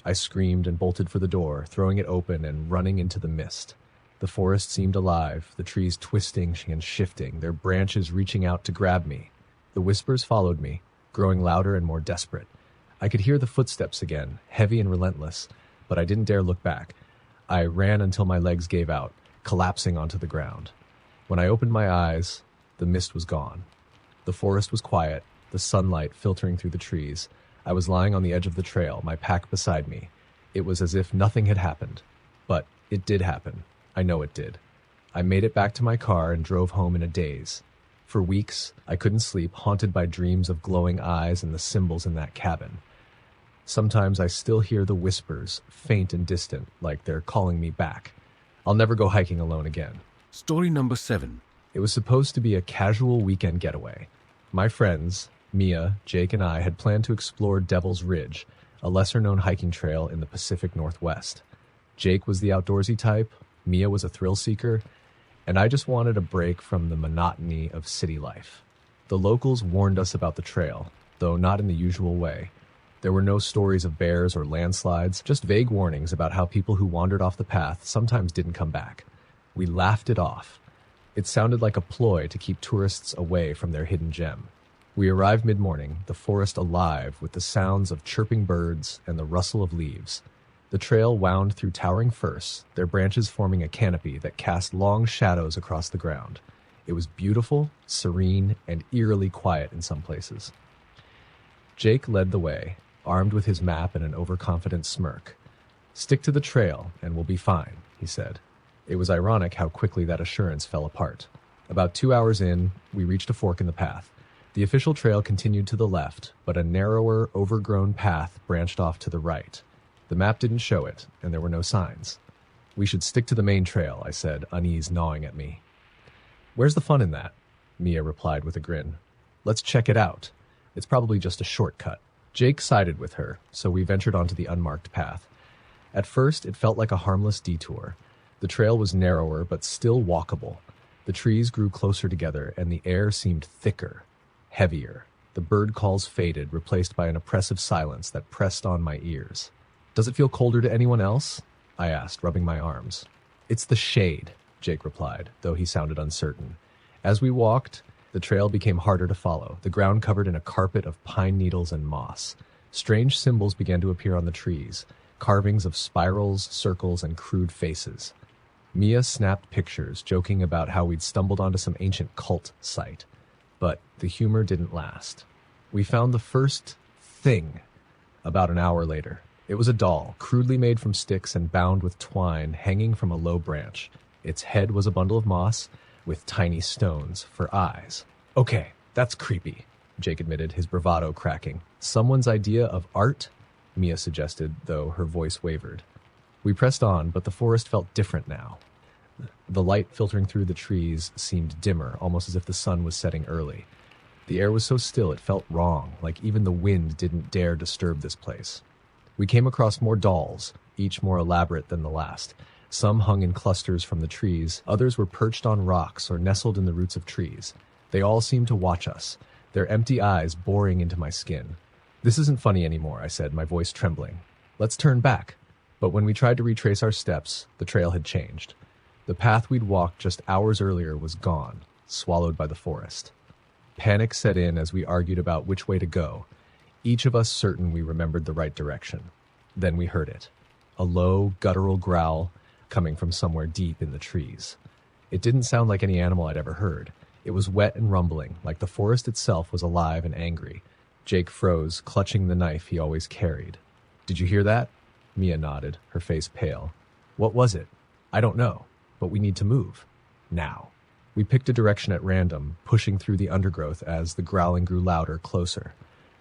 I screamed and bolted for the door, throwing it open and running into the mist. The forest seemed alive, the trees twisting and shifting, their branches reaching out to grab me. The whispers followed me, growing louder and more desperate. I could hear the footsteps again, heavy and relentless, but I didn't dare look back. I ran until my legs gave out, collapsing onto the ground. When I opened my eyes, the mist was gone. The forest was quiet, the sunlight filtering through the trees. I was lying on the edge of the trail, my pack beside me. It was as if nothing had happened. But it did happen. I know it did. I made it back to my car and drove home in a daze. For weeks, I couldn't sleep, haunted by dreams of glowing eyes and the symbols in that cabin. Sometimes I still hear the whispers, faint and distant, like they're calling me back. I'll never go hiking alone again. Story number 7. It was supposed to be a casual weekend getaway. My friends, Mia, Jake, and I had planned to explore Devil's Ridge, a lesser-known hiking trail in the Pacific Northwest. Jake was the outdoorsy type, Mia was a thrill-seeker, and I just wanted a break from the monotony of city life. The locals warned us about the trail, though not in the usual way. There were no stories of bears or landslides, just vague warnings about how people who wandered off the path sometimes didn't come back. We laughed it off. It sounded like a ploy to keep tourists away from their hidden gem. We arrived mid-morning, the forest alive with the sounds of chirping birds and the rustle of leaves. The trail wound through towering firs, their branches forming a canopy that cast long shadows across the ground. It was beautiful, serene, and eerily quiet in some places. Jake led the way, armed with his map and an overconfident smirk. "Stick to the trail, and we'll be fine," he said. It was ironic how quickly that assurance fell apart. About 2 hours in, we reached a fork in the path. The official trail continued to the left, but a narrower, overgrown path branched off to the right. The map didn't show it, and there were no signs. "We should stick to the main trail," I said, unease gnawing at me. "Where's the fun in that?" Mia replied with a grin. "Let's check it out. It's probably just a shortcut." Jake sided with her, so we ventured onto the unmarked path. At first, it felt like a harmless detour. The trail was narrower, but still walkable. The trees grew closer together, and the air seemed thicker, heavier. The bird calls faded, replaced by an oppressive silence that pressed on my ears. "Does it feel colder to anyone else?" I asked, rubbing my arms. "It's the shade," Jake replied, though he sounded uncertain. As we walked, the trail became harder to follow, the ground covered in a carpet of pine needles and moss. Strange symbols began to appear on the trees, carvings of spirals, circles, and crude faces. Mia snapped pictures, joking about how we'd stumbled onto some ancient cult site. But the humor didn't last. We found the first thing about an hour later. It was a doll, crudely made from sticks and bound with twine, hanging from a low branch. Its head was a bundle of moss, with tiny stones for eyes. "Okay, that's creepy," Jake admitted, his bravado cracking. "Someone's idea of art? Mia suggested, though her voice wavered. We pressed on, but the forest felt different now. The light filtering through the trees seemed dimmer, almost as if the sun was setting early. The air was so still it felt wrong, like even the wind didn't dare disturb this place. We came across more dolls, each more elaborate than the last. Some hung in clusters from the trees, others were perched on rocks or nestled in the roots of trees. They all seemed to watch us, their empty eyes boring into my skin. "This isn't funny anymore," I said, my voice trembling. "Let's turn back." But when we tried to retrace our steps, the trail had changed. The path we'd walked just hours earlier was gone, swallowed by the forest. Panic set in as we argued about which way to go, each of us certain we remembered the right direction. Then we heard it, a low, guttural growl coming from somewhere deep in the trees. It didn't sound like any animal I'd ever heard. It was wet and rumbling, like the forest itself was alive and angry. Jake froze, clutching the knife he always carried. "Did you hear that?" Mia nodded, her face pale. "What was it?" "I don't know, but we need to move. Now." We picked a direction at random, pushing through the undergrowth as the growling grew louder, closer.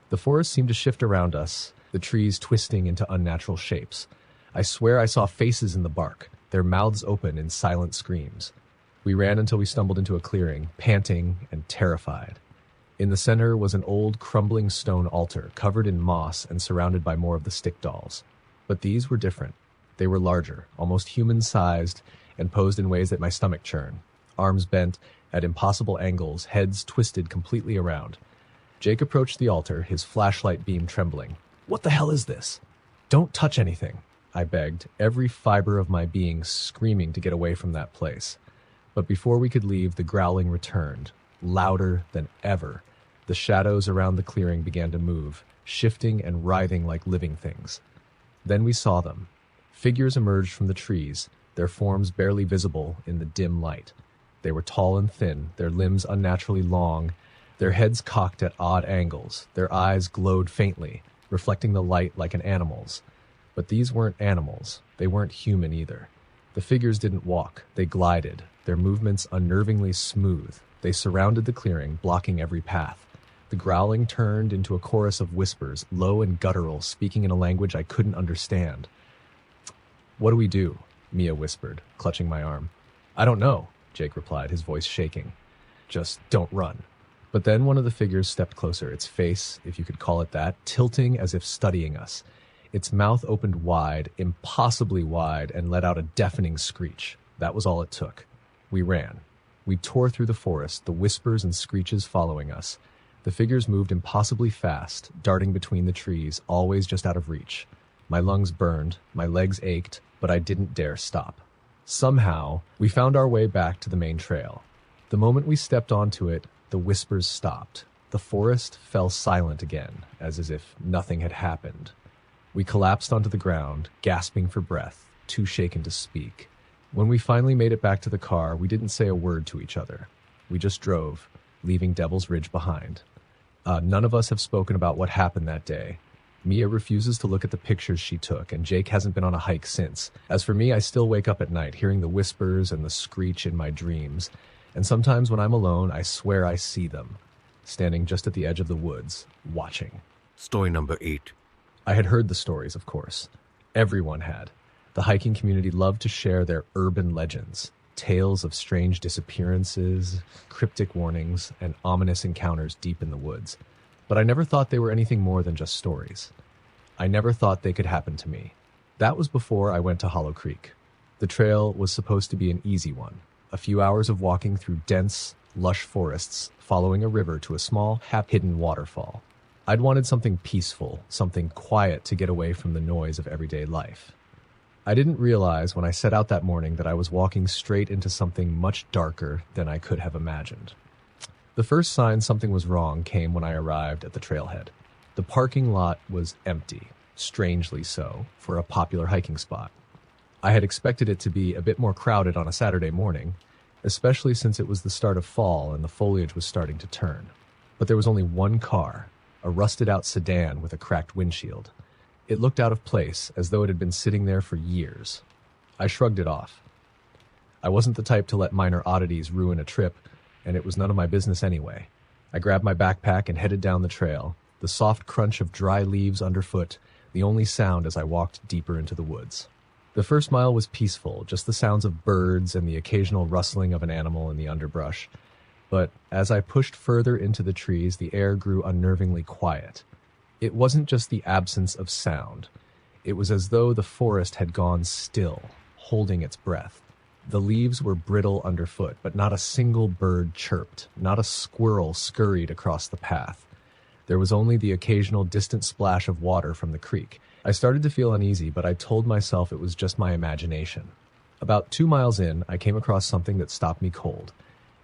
The forest seemed to shift around us, the trees twisting into unnatural shapes. I swear I saw faces in the bark, their mouths open in silent screams. We ran until we stumbled into a clearing, panting and terrified. In the center was an old, crumbling stone altar, covered in moss and surrounded by more of the stick dolls. But these were different. They were larger, almost human-sized, and posed in ways that my stomach churned. Arms bent at impossible angles, heads twisted completely around. Jake approached the altar, his flashlight beam trembling. "What the hell is this?" "Don't touch anything," I begged, every fiber of my being screaming to get away from that place. But before we could leave, the growling returned, louder than ever. The shadows around the clearing began to move, shifting and writhing like living things. Then we saw them. Figures emerged from the trees, their forms barely visible in the dim light. They were tall and thin, their limbs unnaturally long, their heads cocked at odd angles. Their eyes glowed faintly, reflecting the light like an animal's. But these weren't animals. They weren't human either. The figures didn't walk. They glided, their movements unnervingly smooth. They surrounded the clearing, blocking every path. The growling turned into a chorus of whispers, low and guttural, speaking in a language I couldn't understand. "What do we do?" Mia whispered, clutching my arm. "I don't know," Jake replied, his voice shaking. "Just don't run." But then one of the figures stepped closer, its face, if you could call it that, tilting as if studying us. Its mouth opened wide, impossibly wide, and let out a deafening screech. That was all it took. We ran. We tore through the forest, the whispers and screeches following us. The figures moved impossibly fast, darting between the trees, always just out of reach. My lungs burned, my legs ached, but I didn't dare stop. Somehow, we found our way back to the main trail. The moment we stepped onto it, the whispers stopped. The forest fell silent again, as if nothing had happened. We collapsed onto the ground, gasping for breath, too shaken to speak. When we finally made it back to the car, we didn't say a word to each other. We just drove, leaving Devil's Ridge behind. None of us have spoken about what happened that day. Mia refuses to look at the pictures she took, and Jake hasn't been on a hike since. As for me, I still wake up at night, hearing the whispers and the screech in my dreams. And sometimes when I'm alone, I swear I see them, standing just at the edge of the woods, watching. Story number 8. I had heard the stories, of course. Everyone had. The hiking community loved to share their urban legends, tales of strange disappearances, cryptic warnings, and ominous encounters deep in the woods. But I never thought they were anything more than just stories. I never thought they could happen to me. That was before I went to Hollow Creek. The trail was supposed to be an easy one, a few hours of walking through dense, lush forests, following a river to a small, half-hidden waterfall. I'd wanted something peaceful, something quiet to get away from the noise of everyday life. I didn't realize when I set out that morning that I was walking straight into something much darker than I could have imagined. The first sign something was wrong came when I arrived at the trailhead. The parking lot was empty, strangely so, for a popular hiking spot. I had expected it to be a bit more crowded on a Saturday morning, especially since it was the start of fall and the foliage was starting to turn. But there was only one car, a rusted-out sedan with a cracked windshield. It looked out of place, as though it had been sitting there for years. I shrugged it off. I wasn't the type to let minor oddities ruin a trip, and it was none of my business anyway. I grabbed my backpack and headed down the trail, the soft crunch of dry leaves underfoot, the only sound as I walked deeper into the woods. The first mile was peaceful, just the sounds of birds and the occasional rustling of an animal in the underbrush. But as I pushed further into the trees, the air grew unnervingly quiet. It wasn't just the absence of sound. It was as though the forest had gone still, holding its breath. The leaves were brittle underfoot, but not a single bird chirped, not a squirrel scurried across the path. There was only the occasional distant splash of water from the creek. I started to feel uneasy, but I told myself it was just my imagination. About 2 miles in, I came across something that stopped me cold.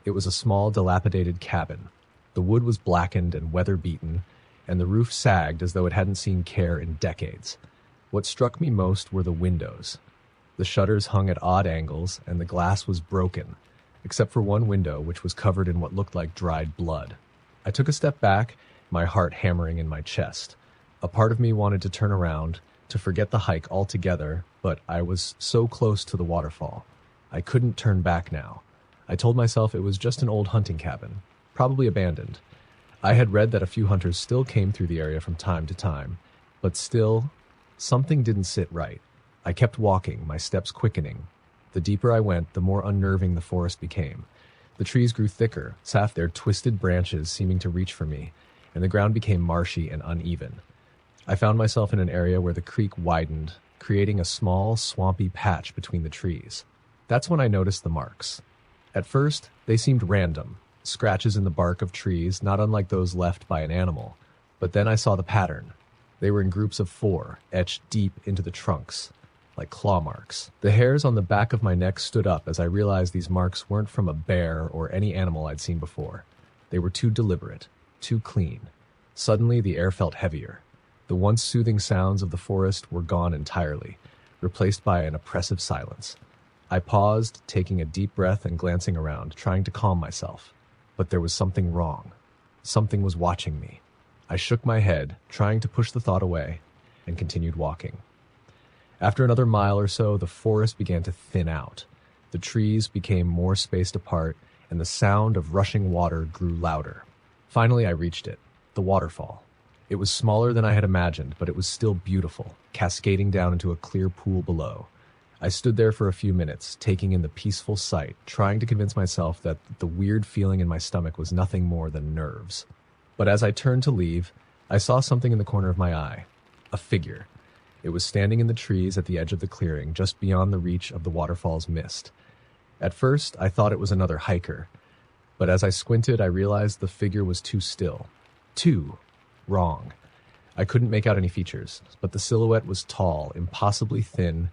It was a small, dilapidated cabin. The wood was blackened and weather-beaten, and the roof sagged as though it hadn't seen care in decades. What struck me most were the windows. The shutters hung at odd angles, and the glass was broken, except for one window which was covered in what looked like dried blood. I took a step back, my heart hammering in my chest. A part of me wanted to turn around, to forget the hike altogether, but I was so close to the waterfall. I couldn't turn back now. I told myself it was just an old hunting cabin, probably abandoned. I had read that a few hunters still came through the area from time to time, but still, something didn't sit right. I kept walking, my steps quickening. The deeper I went, the more unnerving the forest became. The trees grew thicker, sat their twisted branches seeming to reach for me, and the ground became marshy and uneven. I found myself in an area where the creek widened, creating a small, swampy patch between the trees. That's when I noticed the marks. At first, they seemed random, scratches in the bark of trees, not unlike those left by an animal. But then I saw the pattern. They were in groups of 4, etched deep into the trunks, like claw marks. The hairs on the back of my neck stood up as I realized these marks weren't from a bear or any animal I'd seen before. They were too deliberate, too clean. Suddenly, the air felt heavier. The once soothing sounds of the forest were gone entirely, replaced by an oppressive silence. I paused, taking a deep breath and glancing around, trying to calm myself. But there was something wrong. Something was watching me. I shook my head, trying to push the thought away, and continued walking. After another mile or so, the forest began to thin out. The trees became more spaced apart, and the sound of rushing water grew louder. Finally, I reached it, the waterfall. It was smaller than I had imagined, but it was still beautiful, cascading down into a clear pool below. I stood there for a few minutes, taking in the peaceful sight, trying to convince myself that the weird feeling in my stomach was nothing more than nerves. But as I turned to leave, I saw something in the corner of my eye. A figure. It was standing in the trees at the edge of the clearing, just beyond the reach of the waterfall's mist. At first, I thought it was another hiker. But as I squinted, I realized the figure was too still. Too wrong. I couldn't make out any features, but the silhouette was tall, impossibly thin,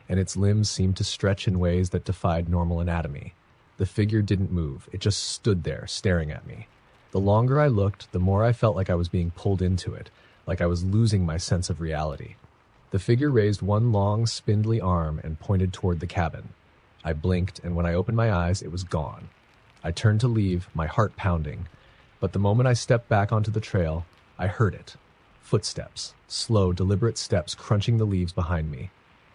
and its limbs seemed to stretch in ways that defied normal anatomy. The figure didn't move. It just stood there, staring at me. The longer I looked, the more I felt like I was being pulled into it, like I was losing my sense of reality. The figure raised one long, spindly arm and pointed toward the cabin. I blinked, and when I opened my eyes, it was gone. I turned to leave, my heart pounding, but the moment I stepped back onto the trail, I heard it. Footsteps, slow, deliberate steps crunching the leaves behind me.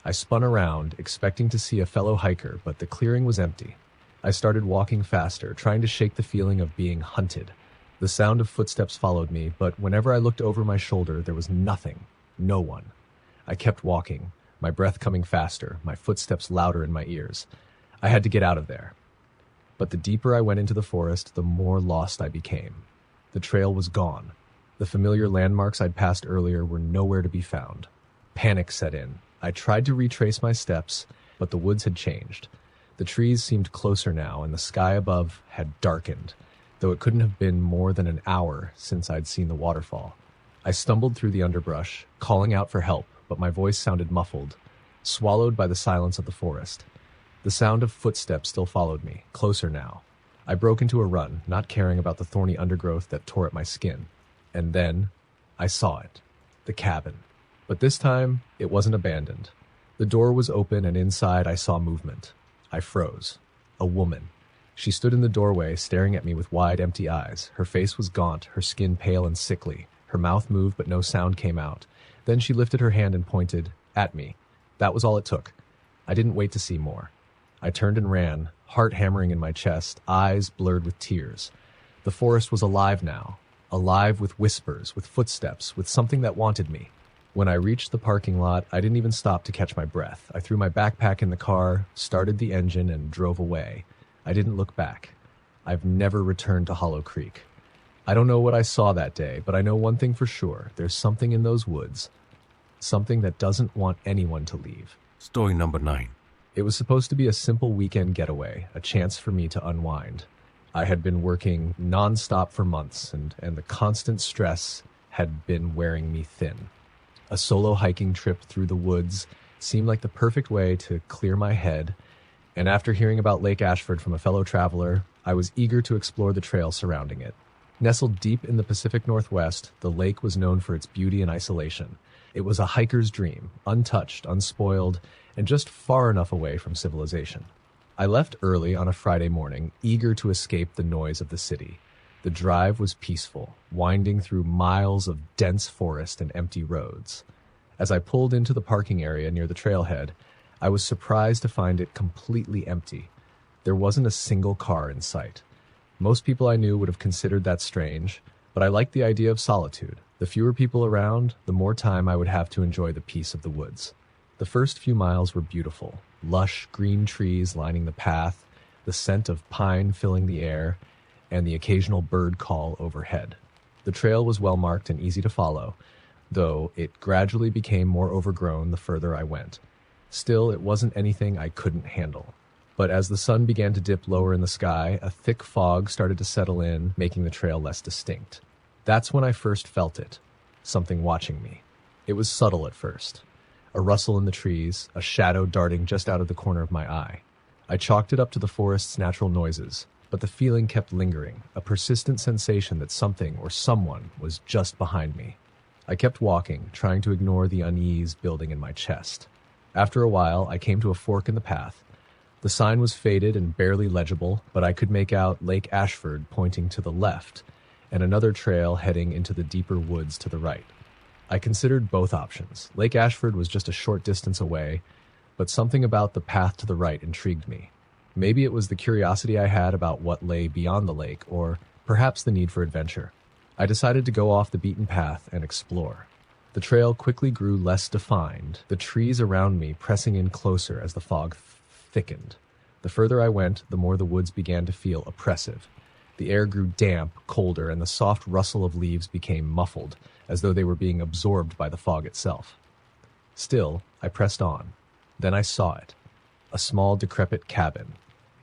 I spun around, expecting to see a fellow hiker, but the clearing was empty. I started walking faster, trying to shake the feeling of being hunted. The sound of footsteps followed me, but whenever I looked over my shoulder, there was nothing, no one. I kept walking, my breath coming faster, my footsteps louder in my ears. I had to get out of there. But the deeper I went into the forest, the more lost I became. The trail was gone. The familiar landmarks I'd passed earlier were nowhere to be found. Panic set in. I tried to retrace my steps, but the woods had changed. The trees seemed closer now, and the sky above had darkened, though it couldn't have been more than an hour since I'd seen the waterfall. I stumbled through the underbrush, calling out for help, but my voice sounded muffled, swallowed by the silence of the forest. The sound of footsteps still followed me, closer now. I broke into a run, not caring about the thorny undergrowth that tore at my skin. And then I saw it, the cabin. But this time, it wasn't abandoned. The door was open, and inside I saw movement. I froze. A woman. She stood in the doorway, staring at me with wide, empty eyes. Her face was gaunt, her skin pale and sickly. Her mouth moved, but no sound came out. Then she lifted her hand and pointed at me. That was all it took. I didn't wait to see more. I turned and ran, heart hammering in my chest, eyes blurred with tears. The forest was alive now. Alive with whispers, with footsteps, with something that wanted me. When I reached the parking lot, I didn't even stop to catch my breath. I threw my backpack in the car, started the engine, and drove away. I didn't look back. I've never returned to Hollow Creek. I don't know what I saw that day, but I know one thing for sure. There's something in those woods. Something that doesn't want anyone to leave. Story number 9. It was supposed to be a simple weekend getaway, a chance for me to unwind. I had been working nonstop for months, and the constant stress had been wearing me thin. A solo hiking trip through the woods seemed like the perfect way to clear my head, and after hearing about Lake Ashford from a fellow traveler, I was eager to explore the trail surrounding it. Nestled deep in the Pacific Northwest, the lake was known for its beauty and isolation. It was a hiker's dream, untouched, unspoiled, and just far enough away from civilization. I left early on a Friday morning, eager to escape the noise of the city. The drive was peaceful, winding through miles of dense forest and empty roads. As I pulled into the parking area near the trailhead, I was surprised to find it completely empty. There wasn't a single car in sight. Most people I knew would have considered that strange, but I liked the idea of solitude. The fewer people around, the more time I would have to enjoy the peace of the woods. The first few miles were beautiful. Lush green trees lining the path, the scent of pine filling the air, and the occasional bird call overhead. The trail was well marked and easy to follow, though it gradually became more overgrown the further I went. Still, it wasn't anything I couldn't handle. But as the sun began to dip lower in the sky, a thick fog started to settle in, making the trail less distinct. That's when I first felt it, something watching me. It was subtle at first. A rustle in the trees, a shadow darting just out of the corner of my eye. I chalked it up to the forest's natural noises, but the feeling kept lingering, a persistent sensation that something or someone was just behind me. I kept walking, trying to ignore the unease building in my chest. After a while, I came to a fork in the path. The sign was faded and barely legible, but I could make out Lake Ashford pointing to the left, and another trail heading into the deeper woods to the right. I considered both options. Lake Ashford was just a short distance away, but something about the path to the right intrigued me. Maybe it was the curiosity I had about what lay beyond the lake, or perhaps the need for adventure. I decided to go off the beaten path and explore. The trail quickly grew less defined, the trees around me pressing in closer as the fog thickened. The further I went, the more the woods began to feel oppressive. The air grew damp, colder, and the soft rustle of leaves became muffled, as though they were being absorbed by the fog itself. Still, I pressed on. Then I saw it. A small, decrepit cabin.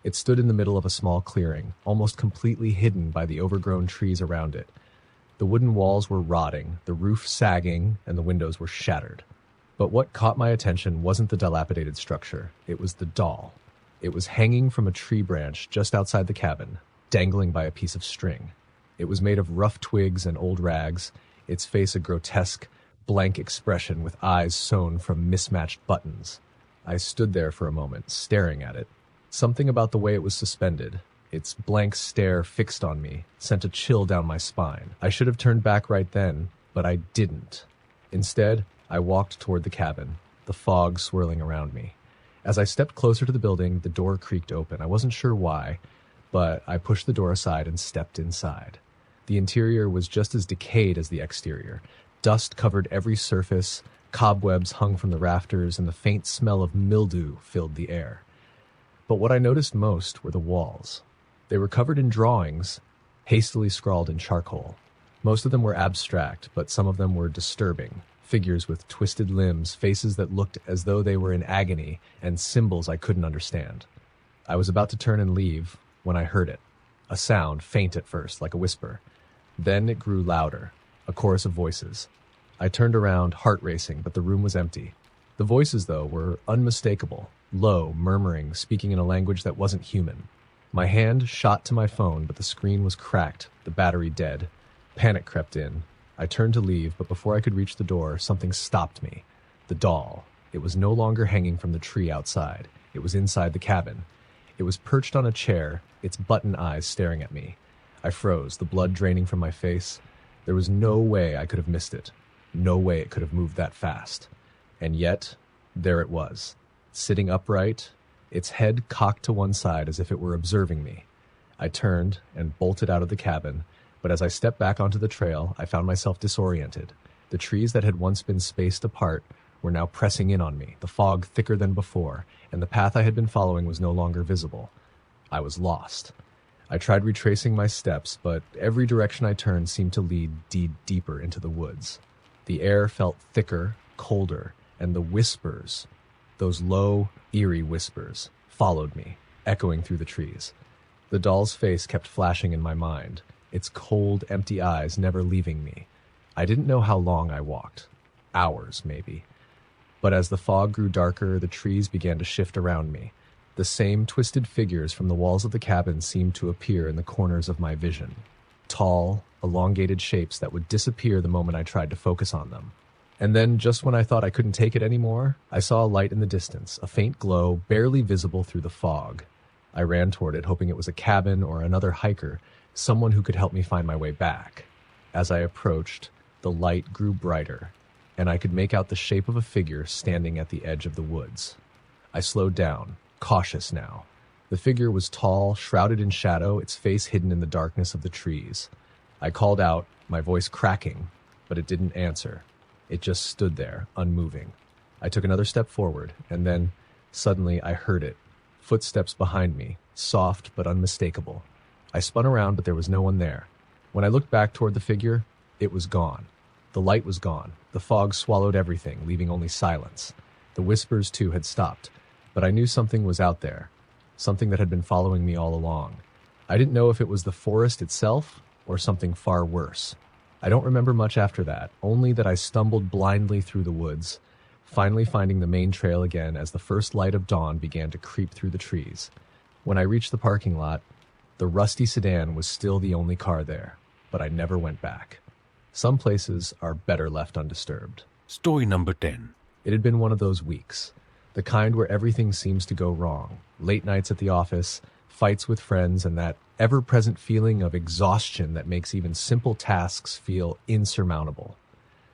It stood in the middle of a small clearing, almost completely hidden by the overgrown trees around it. The wooden walls were rotting, the roof sagging, and the windows were shattered. But what caught my attention wasn't the dilapidated structure. It was the doll. It was hanging from a tree branch just outside the cabin, dangling by a piece of string. It was made of rough twigs and old rags, its face a grotesque, blank expression with eyes sewn from mismatched buttons. I stood there for a moment, staring at it. Something about the way it was suspended, its blank stare fixed on me, sent a chill down my spine. I should have turned back right then, but I didn't. Instead, I walked toward the cabin, the fog swirling around me. As I stepped closer to the building, the door creaked open. I wasn't sure why, but I pushed the door aside and stepped inside. The interior was just as decayed as the exterior. Dust covered every surface, cobwebs hung from the rafters, and the faint smell of mildew filled the air. But what I noticed most were the walls. They were covered in drawings, hastily scrawled in charcoal. Most of them were abstract, but some of them were disturbing. Figures with twisted limbs, faces that looked as though they were in agony, and symbols I couldn't understand. I was about to turn and leave when I heard it. A sound, faint at first, like a whisper. Then it grew louder, a chorus of voices. I turned around, heart racing, but the room was empty. The voices, though, were unmistakable, low, murmuring, speaking in a language that wasn't human. My hand shot to my phone, but the screen was cracked, the battery dead. Panic crept in. I turned to leave, but before I could reach the door, something stopped me. The doll. It was no longer hanging from the tree outside. It was inside the cabin. It was perched on a chair, its button eyes staring at me. I froze, the blood draining from my face. There was no way I could have missed it. No way it could have moved that fast. And yet, there it was, sitting upright, its head cocked to one side as if it were observing me. I turned and bolted out of the cabin, but as I stepped back onto the trail, I found myself disoriented. The trees that had once been spaced apart were now pressing in on me, the fog thicker than before, and the path I had been following was no longer visible. I was lost. I tried retracing my steps, but every direction I turned seemed to lead deeper into the woods. The air felt thicker, colder, and the whispers, those low, eerie whispers, followed me, echoing through the trees. The doll's face kept flashing in my mind, its cold, empty eyes never leaving me. I didn't know how long I walked. Hours, maybe. But as the fog grew darker, the trees began to shift around me. The same twisted figures from the walls of the cabin seemed to appear in the corners of my vision. Tall, elongated shapes that would disappear the moment I tried to focus on them. And then, just when I thought I couldn't take it anymore, I saw a light in the distance, a faint glow, barely visible through the fog. I ran toward it, hoping it was a cabin or another hiker, someone who could help me find my way back. As I approached, the light grew brighter, and I could make out the shape of a figure standing at the edge of the woods. I slowed down, cautious now. The figure was tall, shrouded in shadow, its face hidden in the darkness of the trees. I called out, my voice cracking, but it didn't answer. It just stood there, unmoving. I took another step forward, and then, suddenly, I heard it. Footsteps behind me, soft but unmistakable. I spun around, but there was no one there. When I looked back toward the figure, it was gone. The light was gone. The fog swallowed everything, leaving only silence. The whispers, too, had stopped. But I knew something was out there, something that had been following me all along. I didn't know if it was the forest itself or something far worse. I don't remember much after that, only that I stumbled blindly through the woods, finally finding the main trail again as the first light of dawn began to creep through the trees. When I reached the parking lot, the rusty sedan was still the only car there, but I never went back. Some places are better left undisturbed. Story number 10. It had been one of those weeks. The kind where everything seems to go wrong. Late nights at the office, fights with friends, and that ever-present feeling of exhaustion that makes even simple tasks feel insurmountable.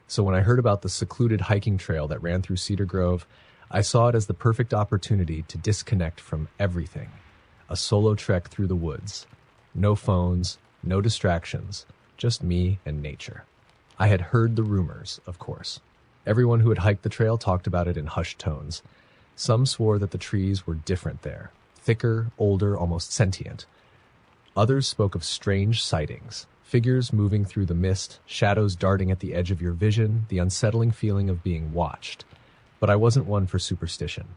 So when I heard about the secluded hiking trail that ran through Cedar Grove, I saw it as the perfect opportunity to disconnect from everything. A solo trek through the woods. No phones, no distractions, just me and nature. I had heard the rumors, of course. Everyone who had hiked the trail talked about it in hushed tones. Some swore that the trees were different there, thicker, older, almost sentient. Others spoke of strange sightings, figures moving through the mist, shadows darting at the edge of your vision, the unsettling feeling of being watched. But I wasn't one for superstition.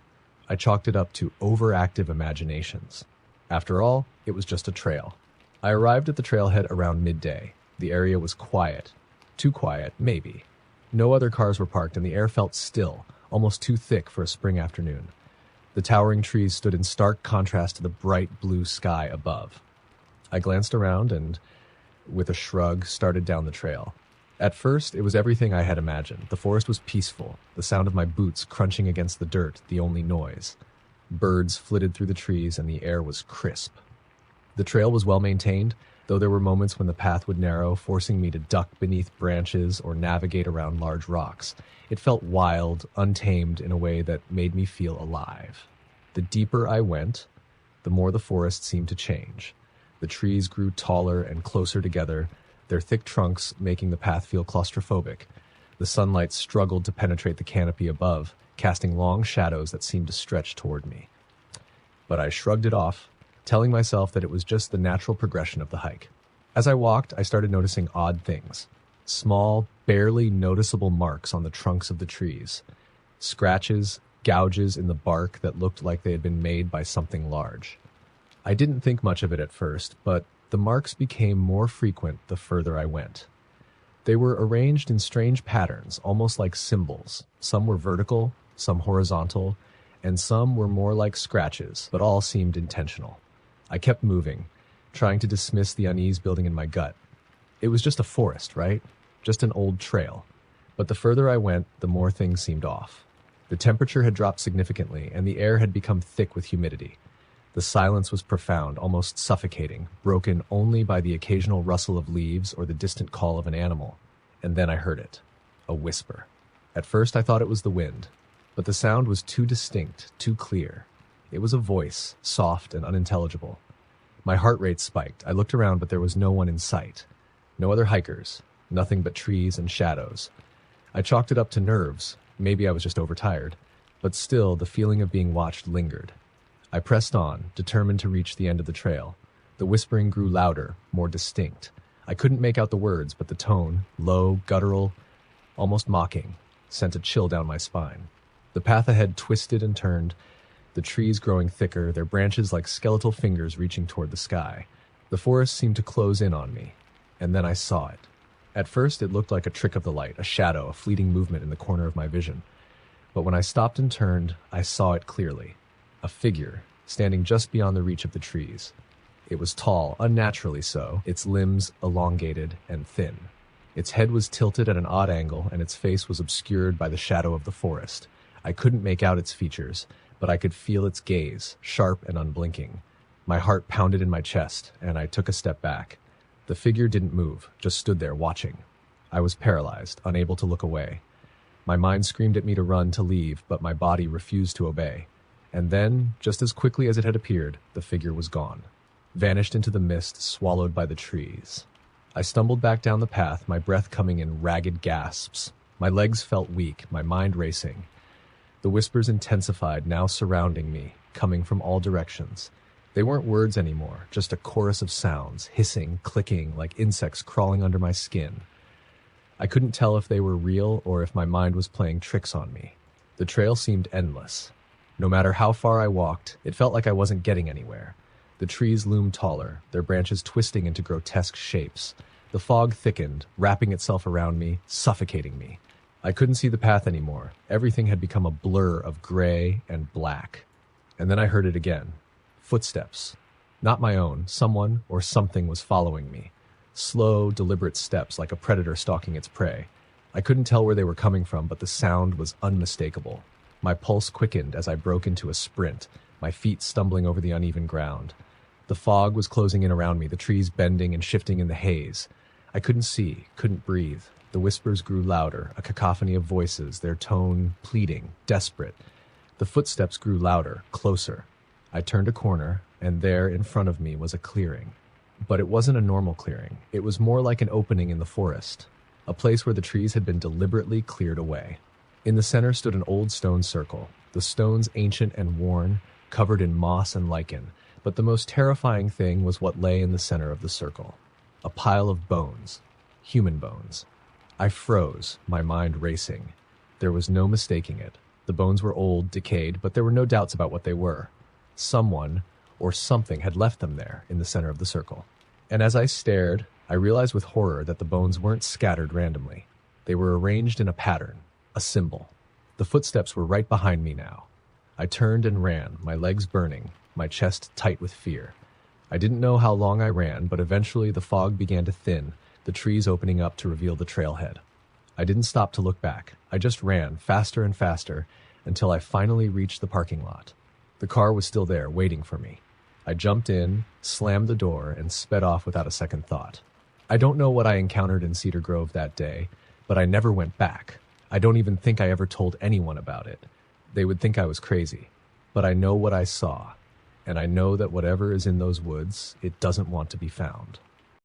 I chalked it up to overactive imaginations. After all, it was just a trail. I arrived at the trailhead around midday. The area was quiet. Too quiet, maybe. No other cars were parked, and the air felt still, almost too thick for a spring afternoon. The towering trees stood in stark contrast to the bright blue sky above. I glanced around and, with a shrug, started down the trail. At first, it was everything I had imagined. The forest was peaceful, the sound of my boots crunching against the dirt, the only noise. Birds flitted through the trees, and the air was crisp. The trail was well maintained, though there were moments when the path would narrow, forcing me to duck beneath branches or navigate around large rocks. It felt wild, untamed in a way that made me feel alive. The deeper I went, the more the forest seemed to change. The trees grew taller and closer together, their thick trunks making the path feel claustrophobic. The sunlight struggled to penetrate the canopy above, casting long shadows that seemed to stretch toward me. But I shrugged it off, telling myself that it was just the natural progression of the hike. As I walked, I started noticing odd things. Small, barely noticeable marks on the trunks of the trees. Scratches, gouges in the bark that looked like they had been made by something large. I didn't think much of it at first, but the marks became more frequent the further I went. They were arranged in strange patterns, almost like symbols. Some were vertical, some horizontal, and some were more like scratches, but all seemed intentional. I kept moving, trying to dismiss the unease building in my gut. It was just a forest, right? Just an old trail. But the further I went, the more things seemed off. The temperature had dropped significantly, and the air had become thick with humidity. The silence was profound, almost suffocating, broken only by the occasional rustle of leaves or the distant call of an animal. And then I heard it. A whisper. At first I thought it was the wind, but the sound was too distinct, too clear. It was a voice, soft and unintelligible. My heart rate spiked. I looked around, but there was no one in sight. No other hikers. Nothing but trees and shadows. I chalked it up to nerves. Maybe I was just overtired. But still, the feeling of being watched lingered. I pressed on, determined to reach the end of the trail. The whispering grew louder, more distinct. I couldn't make out the words, but the tone, low, guttural, almost mocking, sent a chill down my spine. The path ahead twisted and turned, the trees growing thicker, their branches like skeletal fingers reaching toward the sky. The forest seemed to close in on me, and then I saw it. At first, it looked like a trick of the light, a shadow, a fleeting movement in the corner of my vision. But when I stopped and turned, I saw it clearly. A figure, standing just beyond the reach of the trees. It was tall, unnaturally so, its limbs elongated and thin. Its head was tilted at an odd angle, and its face was obscured by the shadow of the forest. I couldn't make out its features, but I could feel its gaze, sharp and unblinking. My heart pounded in my chest, and I took a step back. The figure didn't move, just stood there watching. I was paralyzed, unable to look away. My mind screamed at me to run, to leave, but my body refused to obey. And then, just as quickly as it had appeared, the figure was gone, vanished into the mist, swallowed by the trees. I stumbled back down the path, my breath coming in ragged gasps. My legs felt weak, my mind racing. The whispers intensified, now surrounding me, coming from all directions. They weren't words anymore, just a chorus of sounds, hissing, clicking, like insects crawling under my skin. I couldn't tell if they were real or if my mind was playing tricks on me. The trail seemed endless. No matter how far I walked, it felt like I wasn't getting anywhere. The trees loomed taller, their branches twisting into grotesque shapes. The fog thickened, wrapping itself around me, suffocating me. I couldn't see the path anymore. Everything had become a blur of gray and black. And then I heard it again. Footsteps. Not my own. Someone or something was following me. Slow, deliberate steps like a predator stalking its prey. I couldn't tell where they were coming from, but the sound was unmistakable. My pulse quickened as I broke into a sprint, my feet stumbling over the uneven ground. The fog was closing in around me, the trees bending and shifting in the haze. I couldn't see, couldn't breathe. The whispers grew louder, a cacophony of voices, their tone pleading, desperate. The footsteps grew louder, closer. I turned a corner, and there in front of me was a clearing. But it wasn't a normal clearing. It was more like an opening in the forest, a place where the trees had been deliberately cleared away. In the center stood an old stone circle, the stones ancient and worn, covered in moss and lichen. But the most terrifying thing was what lay in the center of the circle. A pile of bones. Human bones. I froze, my mind racing. There was no mistaking it. The bones were old, decayed, but there were no doubts about what they were. Someone or something had left them there in the center of the circle. And as I stared, I realized with horror that the bones weren't scattered randomly. They were arranged in a pattern, a symbol. The footsteps were right behind me now. I turned and ran, my legs burning, my chest tight with fear. I didn't know how long I ran, but eventually the fog began to thin, the trees opening up to reveal the trailhead. I didn't stop to look back. I just ran, faster and faster, until I finally reached the parking lot. The car was still there, waiting for me. I jumped in, slammed the door, and sped off without a second thought. I don't know what I encountered in Cedar Grove that day, but I never went back. I don't even think I ever told anyone about it. They would think I was crazy. But I know what I saw, and I know that whatever is in those woods, it doesn't want to be found.